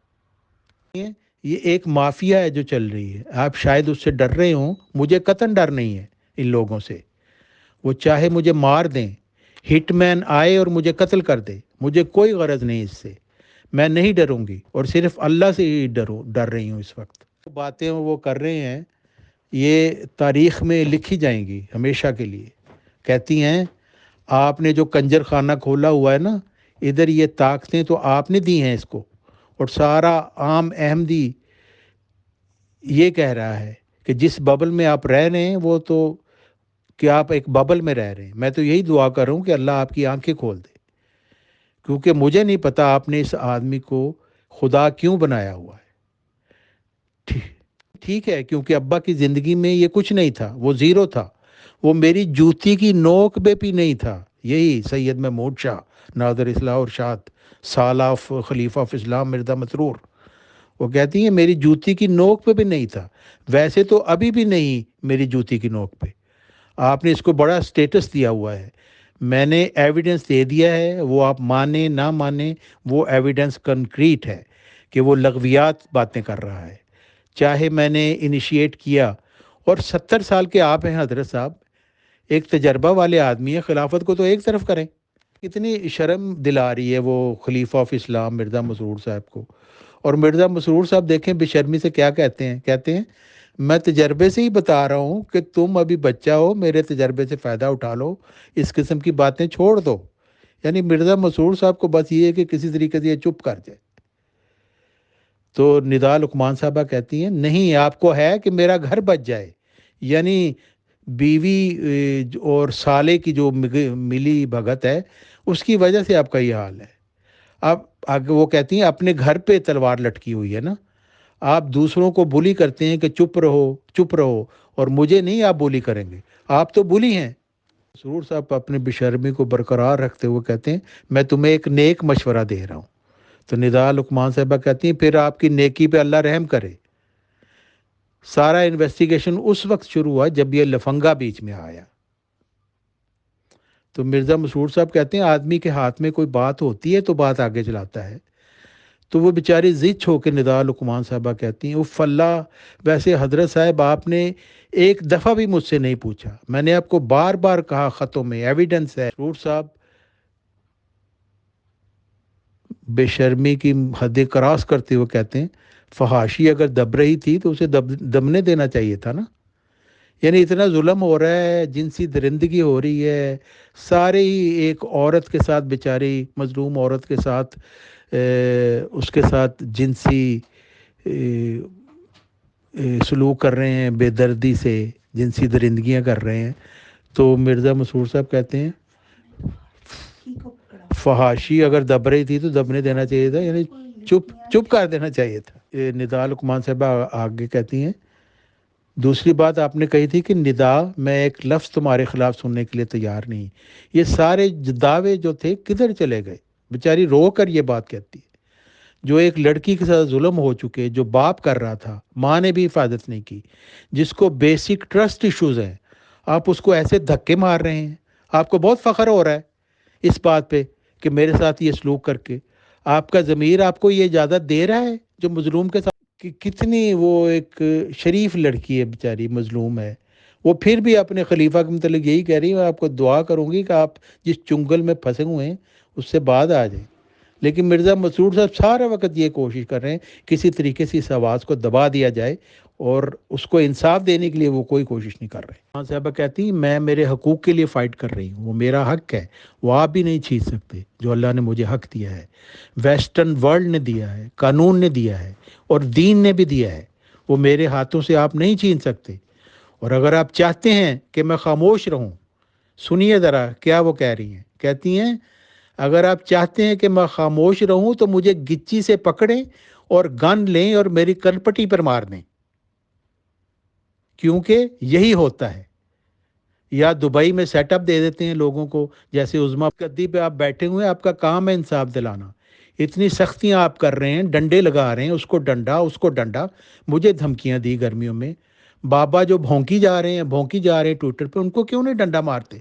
یہ ایک مافیا ہے جو چل رہی ہے۔ آپ شاید اس سے ڈر رہے ہوں، مجھے قطعاً ڈر نہیں ہے ان لوگوں سے، وہ چاہے مجھے مار دیں، ہٹ مین آئے اور مجھے قتل کر دے، مجھے کوئی غرض نہیں اس سے، میں نہیں ڈروں گی، اور صرف اللہ سے ہی ڈر رہی ہوں اس وقت۔ باتیں وہ کر رہے ہیں یہ تاریخ میں لکھی جائیں گی ہمیشہ کے لیے۔ کہتی ہیں آپ نے جو کنجر خانہ کھولا ہوا ہے نا، ادھر یہ طاقتیں تو آپ نے دی ہیں اس کو، اور سارا عام احمدی یہ کہہ رہا ہے کہ جس ببل میں آپ رہ رہے ہیں وہ تو کہ آپ ایک ببل میں رہ رہے ہیں۔ میں تو یہی دعا کر رہا ہوں کہ اللہ آپ کی آنکھیں کھول دے، کیونکہ مجھے نہیں پتا آپ نے اس آدمی کو خدا کیوں بنایا ہوا ہے. ٹھیک ہے، کیونکہ ابا کی زندگی میں یہ کچھ نہیں تھا، وہ زیرو تھا، وہ میری جوتی کی نوک پہ بھی نہیں تھا. یہی سید محمود شاہ نادر اصلاح ارشاد سال آف خلیفہ آف اسلام مرزا مسرور، وہ کہتی ہیں میری جوتی کی نوک پہ بھی نہیں تھا. ویسے تو ابھی بھی نہیں میری جوتی کی نوک پہ. آپ نے اس کو بڑا سٹیٹس دیا ہوا ہے. میں نے ایویڈنس دے دیا ہے، وہ آپ مانیں نہ مانیں، وہ ایویڈنس کنکریٹ ہے کہ وہ لغویات باتیں کر رہا ہے. چاہے میں نے انیشیٹ کیا، اور 70 سال کے آپ ہیں حضرت صاحب، ایک تجربہ والے آدمی ہیں، خلافت کو تو ایک طرف کریں. کتنی شرم دلا رہی ہے وہ خلیفہ آف اسلام مرزا مسرور صاحب کو. اور مرزا مسرور صاحب دیکھیں بے شرمی سے کیا کہتے ہیں، کہتے ہیں میں تجربے سے ہی بتا رہا ہوں کہ تم ابھی بچہ ہو، میرے تجربے سے فائدہ اٹھا لو، اس قسم کی باتیں چھوڑ دو. یعنی مرزا مسرور صاحب کو بس یہ ہے کہ کسی طریقے سے یہ چپ کر جائے. تو ندا لقمان صاحبہ کہتی ہیں نہیں، آپ کو ہے کہ میرا گھر بچ جائے. یعنی بیوی اور سالے کی جو ملی بھگت ہے، اس کی وجہ سے آپ کا یہ حال ہے. آپ آگے وہ کہتی ہیں اپنے گھر پہ تلوار لٹکی ہوئی ہے نا. آپ دوسروں کو بولی کرتے ہیں کہ چپ رہو چپ رہو، اور مجھے نہیں آپ بولی کریں گے، آپ تو بولی ہیں. سرور صاحب اپنے بے شرمی کو برقرار رکھتے ہوئے کہتے ہیں میں تمہیں ایک نیک مشورہ دے رہا ہوں. تو ندا لقمان صاحبہ کہتی ہیں پھر آپ کی نیکی پہ اللہ رحم کرے. سارا انویسٹیگیشن اس وقت شروع ہوا جب یہ لفنگا بیچ میں آیا. تو مرزا مسرور صاحب کہتے ہیں آدمی کے ہاتھ میں کوئی بات ہوتی ہے تو بات آگے چلاتا ہے. تو وہ بیچاری زچ ہو کے ندا لقمان صاحبہ کہتی ہیں اف اللہ، ویسے حضرت صاحب آپ نے ایک دفعہ بھی مجھ سے نہیں پوچھا، میں نے آپ کو بار بار کہا، خطوں میں ایویڈنس ہے. مسرور صاحب بے شرمی کی حدیں کراس کرتے ہوئے کہتے ہیں فحاشی اگر دب رہی تھی تو اسے دبنے دینا چاہیے تھا نا. یعنی اتنا ظلم ہو رہا ہے، جنسی درندگی ہو رہی ہے، سارے ہی ایک عورت کے ساتھ، بیچاری مظلوم عورت کے ساتھ اس کے ساتھ جنسی سلوک کر رہے ہیں، بے دردی سے جنسی درندگیاں کر رہے ہیں. تو مرزا مسرور صاحب کہتے ہیں فحاشی اگر دب رہی تھی تو دبنے دینا چاہیے تھا، یعنی چپ کر دینا چاہیے تھا. ندا لقمان صاحبہ آگے کہتی ہیں دوسری بات آپ نے کہی تھی کہ ندا میں ایک لفظ تمہارے خلاف سننے کے لیے تیار نہیں. یہ سارے دعوے جو تھے کدھر چلے گئے؟ بیچاری رو کر یہ بات کہتی ہے. جو ایک لڑکی کے ساتھ ظلم ہو چکے، جو باپ کر رہا تھا، ماں نے بھی حفاظت نہیں کی، جس کو بیسک ٹرسٹ ایشوز ہیں، آپ اس کو ایسے دھکے مار رہے ہیں. آپ کو بہت فخر ہو رہا ہے اس بات پہ کہ میرے ساتھ یہ سلوک کر کے. آپ کا ضمیر آپ کو یہ اجازت دے رہا ہے جو مظلوم کے ساتھ کہ کتنی وہ ایک شریف لڑکی ہے، بیچاری مظلوم ہے. وہ پھر بھی اپنے خلیفہ کے متعلق یہی کہہ رہی ہے میں آپ کو دعا کروں گی کہ آپ جس چنگل میں پھنسے ہوئے ہیں اس سے بعد آ جائیں. لیکن مرزا مسرور صاحب سارا وقت یہ کوشش کر رہے ہیں کسی طریقے سے اس آواز کو دبا دیا جائے، اور اس کو انصاف دینے کے لیے وہ کوئی کوشش نہیں کر رہے. ماں صاحبہ کہتی ہیں میں میرے حقوق کے لیے فائٹ کر رہی ہوں، وہ میرا حق ہے، وہ آپ بھی نہیں چھین سکتے جو اللہ نے مجھے حق دیا ہے، ویسٹرن ورلڈ نے دیا ہے، قانون نے دیا ہے، اور دین نے بھی دیا ہے. وہ میرے ہاتھوں سے آپ نہیں چھین سکتے. اور اگر آپ چاہتے ہیں کہ میں خاموش رہوں، سنیے ذرا کیا وہ کہہ رہی ہیں. کہتی ہیں اگر آپ چاہتے ہیں کہ میں خاموش رہوں تو مجھے گچی سے پکڑیں اور گن لیں اور میری کلپٹی پر مار دیں، کیونکہ یہی ہوتا ہے. یا دبئی میں سیٹ اپ دے دیتے ہیں لوگوں کو، جیسے عظما گدی پہ آپ بیٹھے ہوئے ہیں، آپ کا کام ہے انصاف دلانا. اتنی سختیاں آپ کر رہے ہیں، ڈنڈے لگا رہے ہیں، اس کو ڈنڈا اس کو ڈنڈا. مجھے دھمکیاں دی گرمیوں میں. بابا جو بھونکی جا رہے ہیں ٹویٹر پہ، ان کو کیوں نہیں ڈنڈا مارتے؟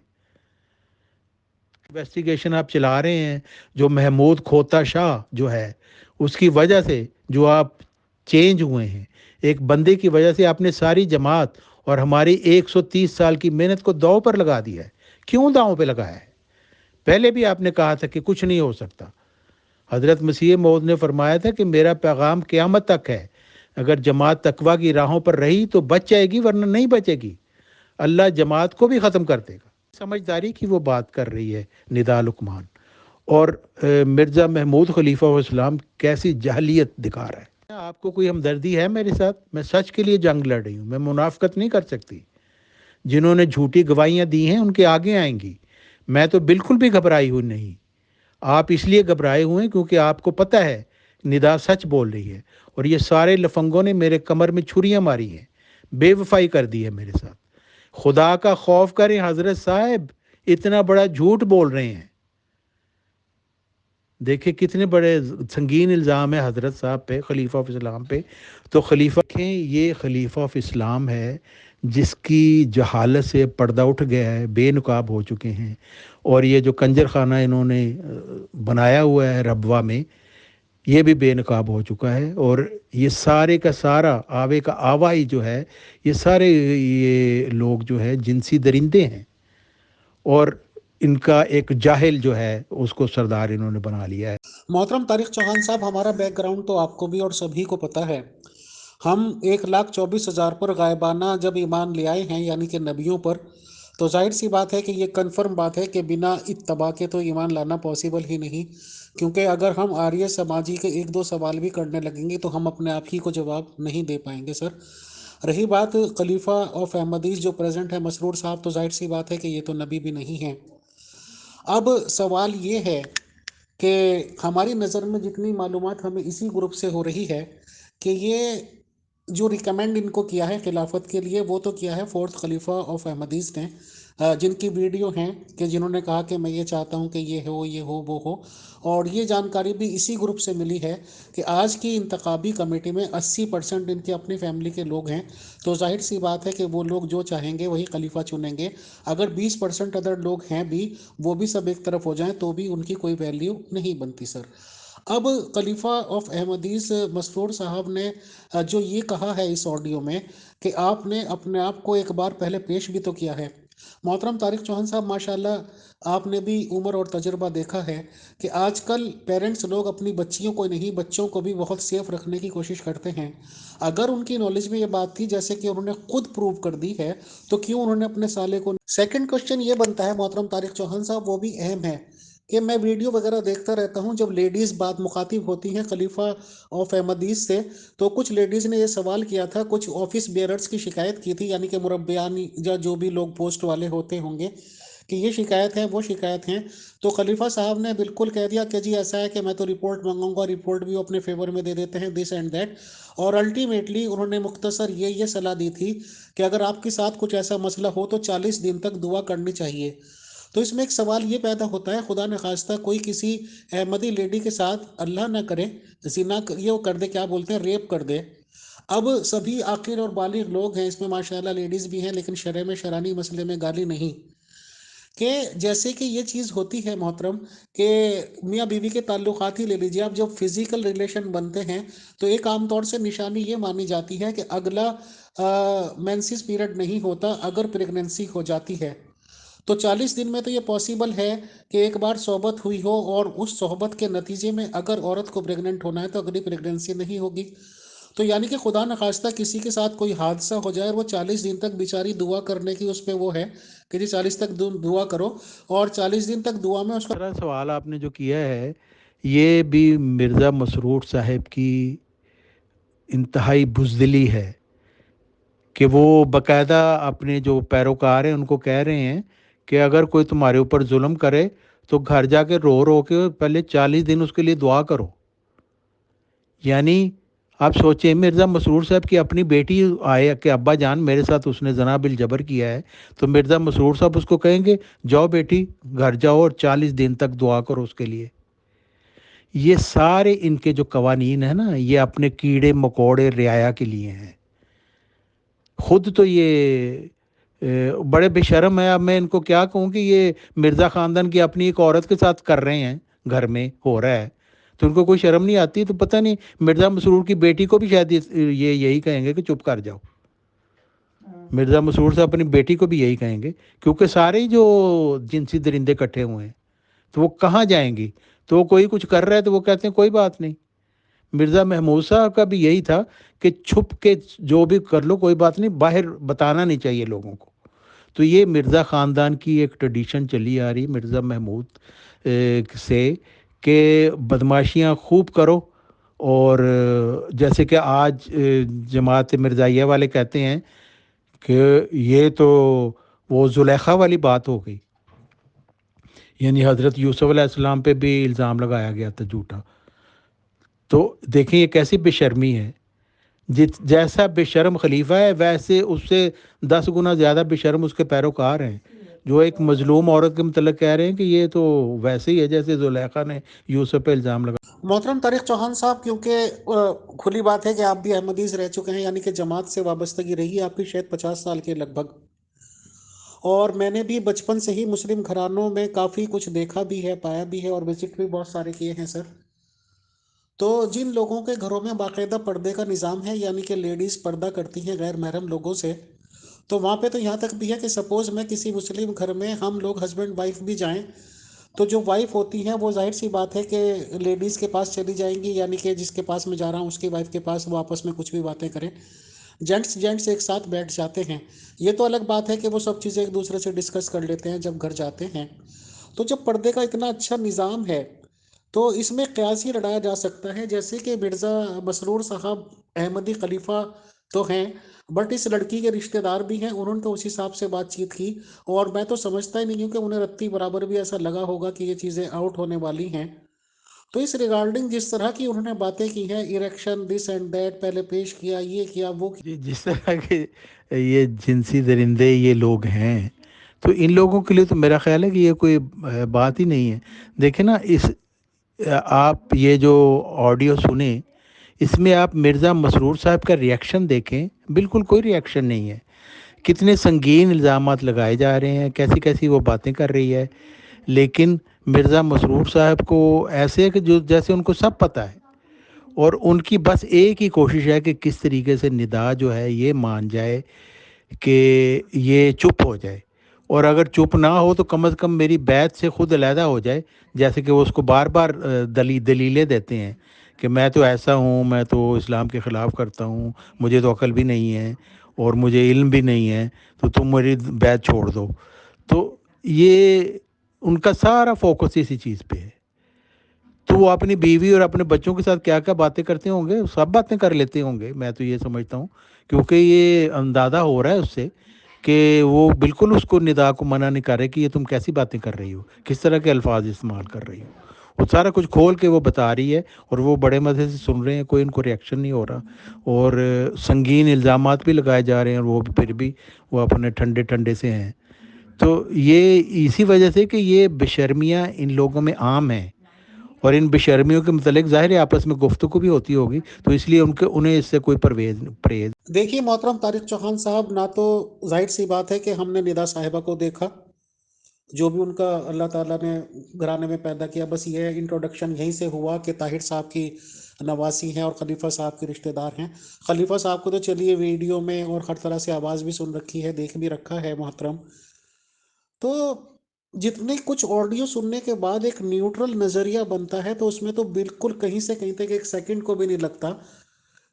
انویسٹیگیشن آپ چلا رہے ہیں جو محمود کھوتا شاہ جو ہے، اس کی وجہ سے جو آپ چینج ہوئے ہیں، ایک بندے کی وجہ سے آپ نے ساری جماعت اور ہماری 130 سال کی محنت کو داؤ پر لگا دیا ہے. کیوں داؤں پہ لگایا ہے؟ پہلے بھی آپ نے کہا تھا کہ کچھ نہیں ہو سکتا. حضرت مسیح موعود نے فرمایا تھا کہ میرا پیغام قیامت تک ہے، اگر جماعت تقویٰ کی راہوں پر رہی تو بچ جائے گی، ورنہ نہیں بچے گی. اللہ جماعت کو بھی ختم کر دے گا. سمجھداری کی وہ بات کر رہی ہے ندا لقمان. اور مرزا محمود خلیفہ اسلام کیسی جاہلیت دکھا رہا ہے. آپ کو کوئی ہمدردی ہے میرے ساتھ؟ میں سچ کے لیے جنگ لڑ رہی ہوں، میں منافقت نہیں کر سکتی. جنہوں نے جھوٹی گواہیاں دی ہیں ان کے آگے آئیں گی. میں تو بالکل بھی گھبرائی ہوئی نہیں. آپ اس لیے گھبرائے ہوئے ہیں کیونکہ آپ کو پتہ ہے ندا سچ بول رہی ہے، اور یہ سارے لفنگوں نے میرے کمر میں چھریاں ماری ہیں، بے وفائی کر دی ہے میرے ساتھ۔ خدا کا خوف کریں حضرت صاحب، اتنا بڑا جھوٹ بول رہے ہیں۔ دیکھیں کتنے بڑے سنگین الزام ہے حضرت صاحب پہ، خلیفہ آف اسلام پہ۔ تو خلیفہ دیکھیں، یہ خلیفہ آف اسلام ہے جس کی جہالت سے پردہ اٹھ گیا ہے، بے نقاب ہو چکے ہیں، اور یہ جو کنجر خانہ انہوں نے بنایا ہوا ہے ربوہ میں، یہ بھی بے نقاب ہو چکا ہے، اور یہ سارے کا سارا آوے کا آوا ہی جو ہے، یہ سارے یہ لوگ جو ہے جنسی درندے ہیں، اور ان کا ایک جاہل جو ہے اس کو سردار انہوں نے بنا لیا ہے۔ محترم طارق چوہان صاحب، ہمارا بیک گراؤنڈ تو آپ کو بھی اور سبھی کو پتہ ہے۔ ہم 1,24,000 پر غائبانہ جب ایمان لے آئے ہیں، یعنی کہ نبیوں پر، تو ظاہر سی بات ہے کہ یہ کنفرم بات ہے کہ بنا اتباع کے تو ایمان لانا پاسبل ہی نہیں، کیونکہ اگر ہم آریہ سماجی کے ایک دو سوال بھی کرنے لگیں گے تو ہم اپنے آپ ہی کو جواب نہیں دے پائیں گے سر۔ رہی بات خلیفہ آف احمدیز جو پریزنٹ ہے مسرور صاحب، تو ظاہر سی بات ہے کہ یہ تو نبی بھی نہیں ہیں۔ اب سوال یہ ہے کہ ہماری نظر میں جتنی معلومات ہمیں اسی گروپ سے ہو رہی ہے کہ یہ جو ریکمینڈ ان کو کیا ہے خلافت کے لیے، وہ تو کیا ہے فورتھ خلیفہ آف احمدیز نے، جن کی ویڈیو ہیں کہ جنہوں نے کہا کہ میں یہ چاہتا ہوں کہ یہ ہو وہ ہو، اور یہ جانکاری بھی اسی گروپ سے ملی ہے کہ آج کی انتخابی کمیٹی میں 80% ان کے اپنی فیملی کے لوگ ہیں، تو ظاہر سی بات ہے کہ وہ لوگ جو چاہیں گے وہی خلیفہ چنیں گے۔ اگر 20% ادر لوگ ہیں بھی، وہ بھی سب ایک طرف ہو جائیں تو بھی ان کی کوئی ویلیو نہیں بنتی سر۔ اب خلیفہ آف احمدیز مسرور صاحب نے جو یہ کہا ہے اس آڈیو میں کہ آپ نے اپنے آپ کو ایک بار پہلے پیش بھی تو کیا ہے۔ محترم طارق چوہان صاحب، ماشاءاللہ آپ نے بھی عمر اور تجربہ دیکھا ہے کہ آج کل پیرنٹس لوگ اپنی بچیوں کو نہیں، بچوں کو بھی بہت سیف رکھنے کی کوشش کرتے ہیں۔ اگر ان کی نالج میں یہ بات تھی جیسے کہ انہوں نے خود پروو کر دی ہے، تو کیوں انہوں نے اپنے سالے کو۔ سیکنڈ کوشچن یہ بنتا ہے محترم طارق چوہان صاحب، وہ بھی اہم ہے، کہ میں ویڈیو وغیرہ دیکھتا رہتا ہوں، جب لیڈیز بات مخاطب ہوتی ہیں خلیفہ آف احمدیز سے، تو کچھ لیڈیز نے یہ سوال کیا تھا، کچھ آفس بیئررز کی شکایت کی تھی، یعنی کہ مربیان یا جو بھی لوگ پوسٹ والے ہوتے ہوں گے، کہ یہ شکایت ہے وہ شکایت ہیں، تو خلیفہ صاحب نے بالکل کہہ دیا کہ جی ایسا ہے کہ میں تو رپورٹ منگاؤں گا، رپورٹ بھی اپنے فیور میں دے دیتے ہیں، دس اینڈ دیٹ۔ اور الٹیمیٹلی انہوں نے مختصر یہ صلاح دی تھی کہ اگر آپ کے ساتھ کچھ ایسا مسئلہ ہو تو 40 دن تک دعا کرنی چاہیے۔ تو اس میں ایک سوال یہ پیدا ہوتا ہے، خدا نخواستہ کوئی کسی احمدی لیڈی کے ساتھ اللہ نہ کرے، زنا یہ کر دے، کیا بولتے ہیں، ریپ کر دے۔ اب سبھی عاقل اور بالغ لوگ ہیں، اس میں ماشاءاللہ لیڈیز بھی ہیں، لیکن شرع میں شرانی مسئلے میں گالی نہیں، کہ جیسے کہ یہ چیز ہوتی ہے محترم کہ میاں بیوی کے تعلقات ہی لے لیجیے آپ، جب فزیکل ریلیشن بنتے ہیں تو ایک عام طور سے نشانی یہ مانی جاتی ہے کہ اگلا مینسس پیریڈ نہیں ہوتا اگر پریگننسی ہو جاتی ہے، تو 40 دن میں تو یہ پاسبل ہے کہ ایک بار صحبت ہوئی ہو، اور اس صحبت کے نتیجے میں اگر عورت کو پریگننٹ ہونا ہے تو اگلی پریگننسی نہیں ہوگی۔ تو یعنی کہ خدا نخواستہ کسی کے ساتھ کوئی حادثہ ہو جائے اور وہ 40 دن تک بیچاری دعا کرنے کی اس پہ وہ ہے کہ جی 40 تک دعا کرو، اور 40 دن تک دعا میں اس کا سوال آپ نے جو کیا ہے، یہ بھی مرزا مسرور صاحب کی انتہائی بزدلی ہے کہ وہ باقاعدہ اپنے جو پیروکار ہیں ان کو کہہ رہے ہیں کہ اگر کوئی تمہارے اوپر ظلم کرے تو گھر جا کے رو رو کے پہلے 40 دن اس کے لیے دعا کرو۔ یعنی آپ سوچیں، مرزا مسرور صاحب کی اپنی بیٹی آئے کہ ابا جان میرے ساتھ اس نے زنا بالجبر کیا ہے، تو مرزا مسرور صاحب اس کو کہیں گے جاؤ بیٹی گھر جاؤ اور 40 دن تک دعا کرو اس کے لیے۔ یہ سارے ان کے جو قوانین ہیں نا، یہ اپنے کیڑے مکوڑے رعایا کے لیے ہیں۔ خود تو یہ بڑے بے شرم ہے۔ اب میں ان کو کیا کہوں کہ یہ مرزا خاندان کی اپنی ایک عورت کے ساتھ کر رہے ہیں، گھر میں ہو رہا ہے، تو ان کو کوئی شرم نہیں آتی؟ تو پتہ نہیں مرزا مسرور کی بیٹی کو بھی شاید یہ یہی کہیں گے کہ چپ کر جاؤ۔ مرزا مسرور سے اپنی بیٹی کو بھی یہی کہیں گے، کیونکہ سارے ہی جو جنسی درندے اکٹھے ہوئے ہیں تو وہ کہاں جائیں گی؟ تو وہ کوئی کچھ کر رہا ہے تو وہ کہتے ہیں کوئی بات نہیں۔ مرزا محمود صاحب کا بھی یہی تھا کہ چھپ کے جو بھی کر لو کوئی بات نہیں، باہر بتانا نہیں چاہیے لوگوں کو۔ تو یہ مرزا خاندان کی ایک ٹریڈیشن چلی آ رہی مرزا محمود سے کہ بدماشیاں خوب کرو، اور جیسے کہ آج جماعت مرزائیہ والے کہتے ہیں کہ یہ تو وہ زلیخا والی بات ہو گئی یعنی حضرت یوسف علیہ السلام پہ بھی الزام لگایا گیا تھا جھوٹا. تو دیکھیں یہ کیسی بے شرمی ہے. جیسا بے شرم خلیفہ ہے ویسے اس سے 10 گنا زیادہ بے شرم اس کے پیروکار ہیں جو ایک مظلوم عورت کے متعلق کہہ رہے ہیں کہ یہ تو ویسے ہی ہے جیسے زلیخا نے یوسف پہ الزام لگا. محترم طارق چوہان صاحب، کیونکہ کھلی بات ہے کہ آپ بھی احمدیز رہ چکے ہیں، یعنی کہ جماعت سے وابستگی رہی ہے آپ کی شاید 50 سال کے لگ بھگ، اور میں نے بھی بچپن سے ہی مسلم گھرانوں میں کافی کچھ دیکھا بھی ہے، پایا بھی ہے، اور وزٹ بھی بہت سارے کیے ہیں سر. تو جن لوگوں کے گھروں میں باقاعدہ پردے کا نظام ہے، یعنی کہ لیڈیز پردہ کرتی ہیں غیر محرم لوگوں سے، تو وہاں پہ تو یہاں تک بھی ہے کہ سپوز میں کسی مسلم گھر میں ہم لوگ ہسبینڈ وائف بھی جائیں، تو جو وائف ہوتی ہیں وہ ظاہر سی بات ہے کہ لیڈیز کے پاس چلی جائیں گی، یعنی کہ جس کے پاس میں جا رہا ہوں اس کی وائف کے پاس، وہ آپس میں کچھ بھی باتیں کریں. جینٹس ایک ساتھ بیٹھ جاتے ہیں. یہ تو الگ بات ہے کہ وہ سب چیزیں ایک دوسرے سے ڈسکس کر لیتے ہیں جب گھر جاتے ہیں. تو جب پردے کا اتنا اچھا نظام ہے تو اس میں قیاس ہی لڑایا جا سکتا ہے، جیسے کہ مرزا مسرور صاحب احمدی خلیفہ تو ہیں، بٹ اس لڑکی کے رشتہ دار بھی ہیں، انہوں نے تو اس حساب سے بات چیت کی، اور میں تو سمجھتا ہی نہیں ہوں کہ انہیں رتی برابر بھی ایسا لگا ہوگا کہ یہ چیزیں آؤٹ ہونے والی ہیں. تو اس ریگارڈنگ جس طرح کی انہوں نے باتیں کی ہیں، اریکشن دس اینڈ دیٹ پہلے پیش کیا، یہ کیا وہ کیا. جس طرح کے یہ جنسی درندے یہ لوگ ہیں تو ان لوگوں کے لیے تو میرا خیال ہے کہ یہ کوئی بات ہی نہیں ہے. دیکھیں نا آپ یہ جو آڈیو سنیں اس میں آپ مرزا مسرور صاحب کا ریاکشن دیکھیں، بالکل کوئی ریاکشن نہیں ہے. کتنے سنگین الزامات لگائے جا رہے ہیں، کیسی کیسی وہ باتیں کر رہی ہے، لیکن مرزا مسرور صاحب کو ایسے ہے کہ جو جیسے ان کو سب پتہ ہے، اور ان کی بس ایک ہی کوشش ہے کہ کس طریقے سے ندا جو ہے یہ مان جائے کہ یہ چپ ہو جائے، اور اگر چپ نہ ہو تو کم از کم میری بیعت سے خود علیحدہ ہو جائے، جیسے کہ وہ اس کو بار بار دلیلیں دیتے ہیں کہ میں تو ایسا ہوں، میں تو اسلام کے خلاف کرتا ہوں، مجھے تو عقل بھی نہیں ہے اور مجھے علم بھی نہیں ہے، تو تم میری بیعت چھوڑ دو. تو یہ ان کا سارا فوکس اسی چیز پہ ہے. تو وہ اپنی بیوی اور اپنے بچوں کے ساتھ کیا کیا باتیں کرتے ہوں گے، سب باتیں کر لیتے ہوں گے، میں تو یہ سمجھتا ہوں، کیونکہ یہ اندازہ ہو رہا ہے اس سے کہ وہ بالکل اس کو ندا کو منع نہیں کر رہے کہ یہ تم کیسی باتیں کر رہی ہو، کس طرح کے الفاظ استعمال کر رہی ہو. وہ سارا کچھ کھول کے وہ بتا رہی ہے اور وہ بڑے مزے سے سن رہے ہیں، کوئی ان کو ریئیکشن نہیں ہو رہا، اور سنگین الزامات بھی لگائے جا رہے ہیں اور وہ پھر بھی وہ اپنے ٹھنڈے ٹھنڈے سے ہیں. تو یہ اسی وجہ سے کہ یہ بے شرمیاں ان لوگوں میں عام ہیں، اور ان بے شرمیوں کے متعلق ظاہر ہے آپس میں گفتگو بھی ہوتی ہوگی، تو اس لیے انہیں اس سے کوئی پرہیز. دیکھیے محترم طارق چوہان صاحب، نہ تو ظاہر سی بات ہے کہ ہم نے ندا صاحبہ کو دیکھا، جو بھی ان کا اللہ تعالیٰ نے گھرانے میں پیدا کیا، بس یہ انٹروڈکشن یہیں سے ہوا کہ طاہر صاحب کی نواسی ہیں اور خلیفہ صاحب کے رشتہ دار ہیں. خلیفہ صاحب کو تو چلیے ویڈیو میں اور ہر طرح سے آواز بھی سن رکھی ہے، دیکھ بھی رکھا ہے محترم. تو جتنے کچھ آڈیو سننے کے بعد ایک نیوٹرل نظریہ بنتا ہے، تو اس میں تو بالکل کہیں سے کہیں تک ایک سیکنڈ کو بھی نہیں لگتا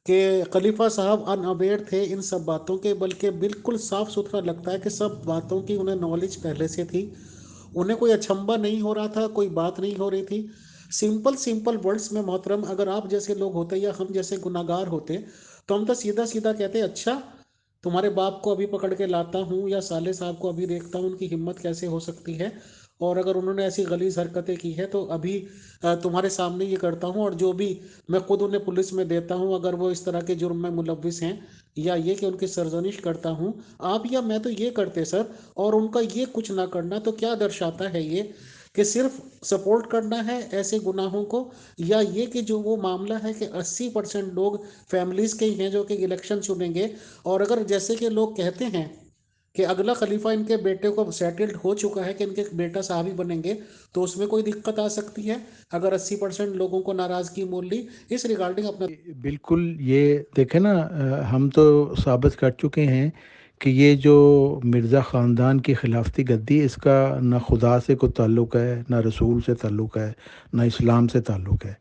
کہ خلیفہ صاحب ان اویئر تھے ان سب باتوں کے، بلکہ بالکل صاف ستھرا لگتا ہے کہ سب باتوں کی انہیں نالج پہلے سے تھی، انہیں کوئی اچھمبا نہیں ہو رہا تھا، کوئی بات نہیں ہو رہی تھی. سمپل ورڈز میں محترم، اگر آپ جیسے لوگ ہوتے یا ہم جیسے گناہگار ہوتے تو ہم تو سیدھا سیدھا کہتے اچھا تمہارے باپ کو ابھی پکڑ کے لاتا ہوں یا سالے صاحب کو ابھی دیکھتا ہوں ان کی ہمت کیسے ہو سکتی ہے، اور اگر انہوں نے ایسی غلیظ حرکتیں کی ہے تو ابھی تمہارے سامنے یہ کرتا ہوں، اور جو بھی میں خود انہیں پولیس میں دیتا ہوں اگر وہ اس طرح کے جرم میں ملوث ہیں، یا یہ کہ ان کی سرزنش کرتا ہوں آپ یا میں تو یہ کرتے سر. اور ان کا یہ کچھ نہ کرنا تو کیا درشاتا ہے؟ یہ کہ صرف سپورٹ کرنا ہے ایسے گناہوں کو، یا یہ کہ جو وہ معاملہ ہے کہ 80% لوگ فیملیز کے ہی ہیں جو کہ الیکشن چنیں گے، اور اگر جیسے کہ لوگ کہتے ہیں کہ اگلا خلیفہ ان کے بیٹے کو سیٹلڈ ہو چکا ہے کہ ان کے بیٹا صحابی بنیں گے، تو اس میں کوئی دقت آ سکتی ہے اگر 80% لوگوں کو ناراضگی مول لی اس ریگارڈنگ اپنا. بالکل یہ دیکھیں نا، ہم تو ثابت کر چکے ہیں کہ یہ جو مرزا خاندان کی خلافتی گدی، اس کا نہ خدا سے کوئی تعلق ہے، نہ رسول سے تعلق ہے، نہ اسلام سے تعلق ہے.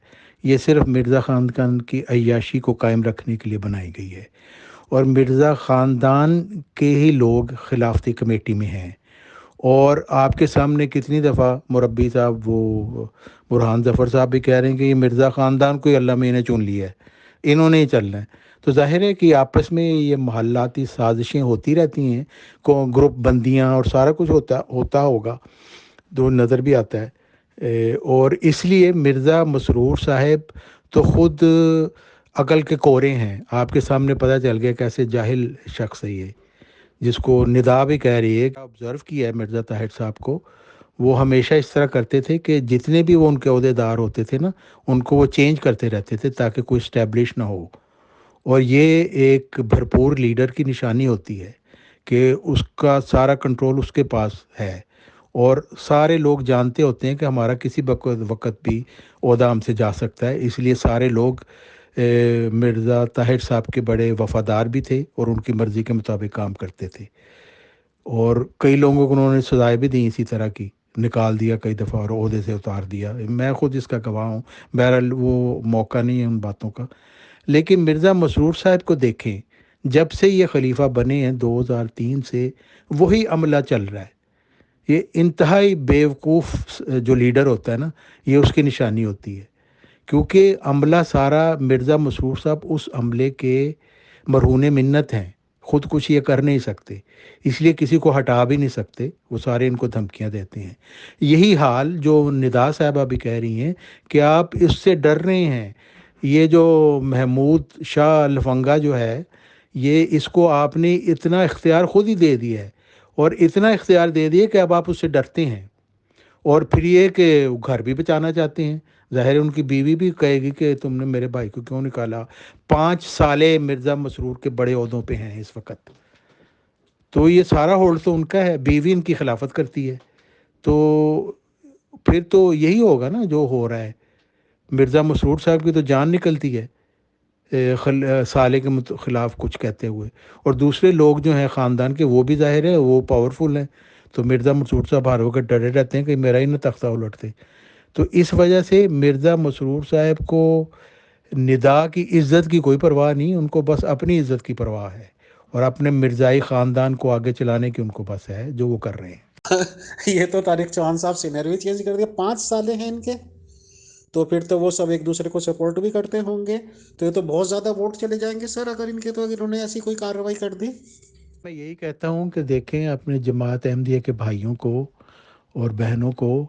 یہ صرف مرزا خاندان کی عیاشی کو قائم رکھنے کے لیے بنائی گئی ہے، اور مرزا خاندان کے ہی لوگ خلافتی کمیٹی میں ہیں. اور آپ کے سامنے کتنی دفعہ مربی صاحب وہ برہان ظفر صاحب بھی کہہ رہے ہیں کہ یہ مرزا خاندان کو ہی اللہ میں انہیں چن لیا ہے، انہوں نے ہی چلنا ہے. تو ظاہر ہے کہ آپس میں یہ محلاتی سازشیں ہوتی رہتی ہیں، گروپ بندیاں اور سارا کچھ ہوتا ہوگا. نظر بھی آتا ہے۔ اور اس لیے مرزا مسرور صاحب تو خود عقل کے کورے ہیں، آپ کے سامنے پتہ چل گیا کیسے جاہل شخص ہے یہ، جس کو ندا بھی کہہ رہی ہے۔ آبزرو کیا ہے مرزا طاہر صاحب کو، وہ ہمیشہ اس طرح کرتے تھے کہ جتنے بھی وہ ان کے عہدیدار ہوتے تھے نا، ان کو وہ چینج کرتے رہتے تھے تاکہ کوئی اسٹیبلش نہ ہو۔ اور یہ ایک بھرپور لیڈر کی نشانی ہوتی ہے کہ اس کا سارا کنٹرول اس کے پاس ہے، اور سارے لوگ جانتے ہوتے ہیں کہ ہمارا کسی وقت بھی عہدہ ہم سے جا سکتا ہے۔ اس لیے سارے لوگ مرزا طاہر صاحب کے بڑے وفادار بھی تھے اور ان کی مرضی کے مطابق کام کرتے تھے، اور کئی لوگوں کو انہوں نے سزائیں بھی دیں اسی طرح کی، نکال دیا کئی دفعہ اور عہدے سے اتار دیا، میں خود اس کا گواہ ہوں۔ بہرحال وہ موقع نہیں ہے ان باتوں کا۔ لیکن مرزا مسرور صاحب کو دیکھیں، جب سے یہ خلیفہ بنے ہیں 2003 سے، وہی عملہ چل رہا ہے۔ یہ انتہائی بیوقوف جو لیڈر ہوتا ہے نا، یہ اس کی نشانی ہوتی ہے، کیونکہ عملہ سارا مرزا مسرور صاحب اس عملے کے مرہون منت ہیں، خود کچھ یہ کر نہیں سکتے، اس لیے کسی کو ہٹا بھی نہیں سکتے، وہ سارے ان کو دھمکیاں دیتے ہیں۔ یہی حال جو ندا صاحبہ بھی کہہ رہی ہیں کہ آپ اس سے ڈر رہے ہیں، یہ جو محمود شاہ لفنگا جو ہے، یہ اس کو آپ نے اتنا اختیار خود ہی دے دیا ہے، اور اتنا اختیار دے دیا کہ اب آپ اس سے ڈرتے ہیں، اور پھر یہ کہ گھر بھی بچانا چاہتے ہیں۔ ظاہر ہے ان کی بیوی بھی کہے گی کہ تم نے میرے بھائی کو کیوں نکالا۔ 5 سالے مرزا مسرور کے بڑے عہدوں پہ ہیں اس وقت، تو یہ سارا ہولڈ تو ان کا ہے، بیوی ان کی خلافت کرتی ہے، تو پھر تو یہی ہوگا نا جو ہو رہا ہے۔ مرزا مسرور صاحب کی تو جان نکلتی ہے سالے کے خلاف کچھ کہتے ہوئے، اور دوسرے لوگ جو ہیں خاندان کے، وہ بھی ظاہر ہے وہ پاورفل ہیں، تو مرزا مسرور صاحب ہر وقت ڈرے رہتے ہیں کہ میرا ہی نہ تختہ الٹتے۔ تو اس وجہ سے مرزا مسرور صاحب کو ندا کی عزت کی کوئی پرواہ نہیں، ان کو بس اپنی عزت کی پرواہ ہے، اور اپنے مرزائی خاندان کو آگے چلانے کی ان کو بس ہے، جو وہ کر رہے ہیں۔ یہ تو طارق چوہان صاحب سینئروی چینج کر دیا، 5 سالے ہیں ان کے، تو پھر تو وہ سب ایک دوسرے کو سپورٹ بھی کرتے ہوں گے، تو یہ تو بہت زیادہ ووٹ چلے جائیں گے سر اگر ان کے، تو انہوں نے ایسی کوئی کارروائی کر دی۔ میں یہی کہتا ہوں کہ دیکھیں اپنے جماعت احمدیہ کے بھائیوں کو اور بہنوں کو،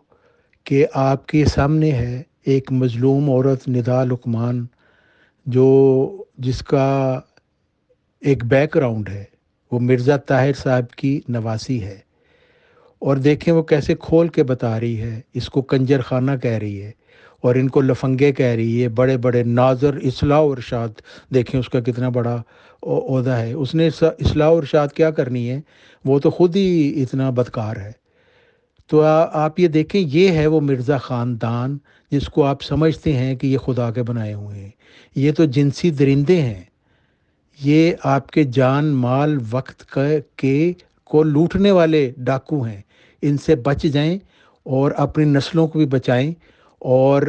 کہ آپ کے سامنے ہے ایک مظلوم عورت ندا لقمان، جس کا ایک بیک گراؤنڈ ہے، وہ مرزا طاہر صاحب کی نواسی ہے، اور دیکھیں وہ کیسے کھول کے بتا رہی ہے، اس کو کنجر خانہ کہہ رہی ہے، اور ان کو لفنگے کہہ رہی ہے، بڑے بڑے ناظر اصلاح و ارشاد، دیکھیں اس کا کتنا بڑا عہدہ ہے، اس نے اصلاح و ارشاد کیا کرنی ہے، وہ تو خود ہی اتنا بدکار ہے۔ تو آپ یہ دیکھیں، یہ ہے وہ مرزا خاندان جس کو آپ سمجھتے ہیں کہ یہ خدا کے بنائے ہوئے ہیں، یہ تو جنسی درندے ہیں، یہ آپ کے جان مال وقت کے کو لوٹنے والے ڈاکو ہیں، ان سے بچ جائیں اور اپنی نسلوں کو بھی بچائیں، اور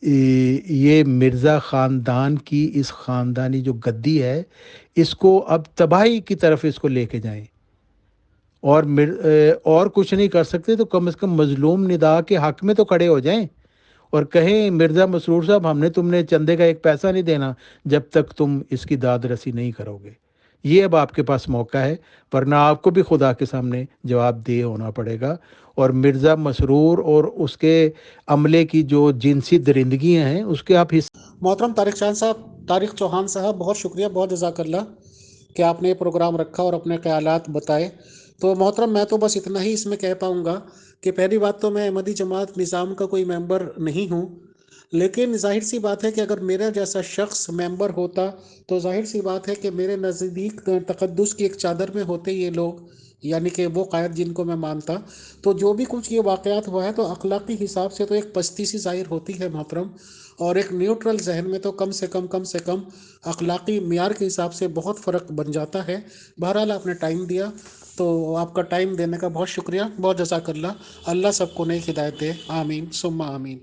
یہ مرزا خاندان کی اس خاندانی جو گدی ہے، اس کو اب تباہی کی طرف اس کو لے کے جائیں، اور کچھ نہیں کر سکتے تو کم از کم مظلوم ندا کے حق میں تو کھڑے ہو جائیں، اور کہیں مرزا مسرور صاحب ہم نے تم نے چندے کا ایک پیسہ نہیں دینا جب تک تم اس کی داد رسی نہیں کرو گے۔ یہ اب آپ کے پاس موقع ہے، ورنہ آپ کو بھی خدا کے سامنے جواب دہ ہونا پڑے گا، اور مرزا مسرور اور اس کے عملے کی جو جنسی درندگیاں ہیں اس کے آپ محترم طارق چوہان صاحب، بہت شکریہ، بہت جزاک اللہ کہ آپ نے یہ پروگرام رکھا اور اپنے خیالات بتائے۔ تو محترم میں تو بس اتنا ہی اس میں کہہ پاؤں گا کہ پہلی بات تو میں احمدی جماعت نظام کا کوئی ممبر نہیں ہوں، لیکن ظاہر سی بات ہے کہ اگر میرا جیسا شخص ممبر ہوتا تو ظاہر سی بات ہے کہ میرے نزدیک تقدس کی ایک چادر میں ہوتے یہ لوگ، یعنی کہ وہ قائد جن کو میں مانتا، تو جو بھی کچھ یہ واقعات ہوا ہے تو اخلاقی حساب سے تو ایک پستی سی ظاہر ہوتی ہے محترم، اور ایک نیوٹرل ذہن میں تو کم سے کم اخلاقی معیار کے حساب سے بہت فرق بن جاتا ہے۔ بہرحال آپ نے ٹائم دیا، تو آپ کا ٹائم دینے کا بہت شکریہ، بہت جزاک اللہ۔ اللہ سب کو نیک ہدایت دے، آمین ثم آمین۔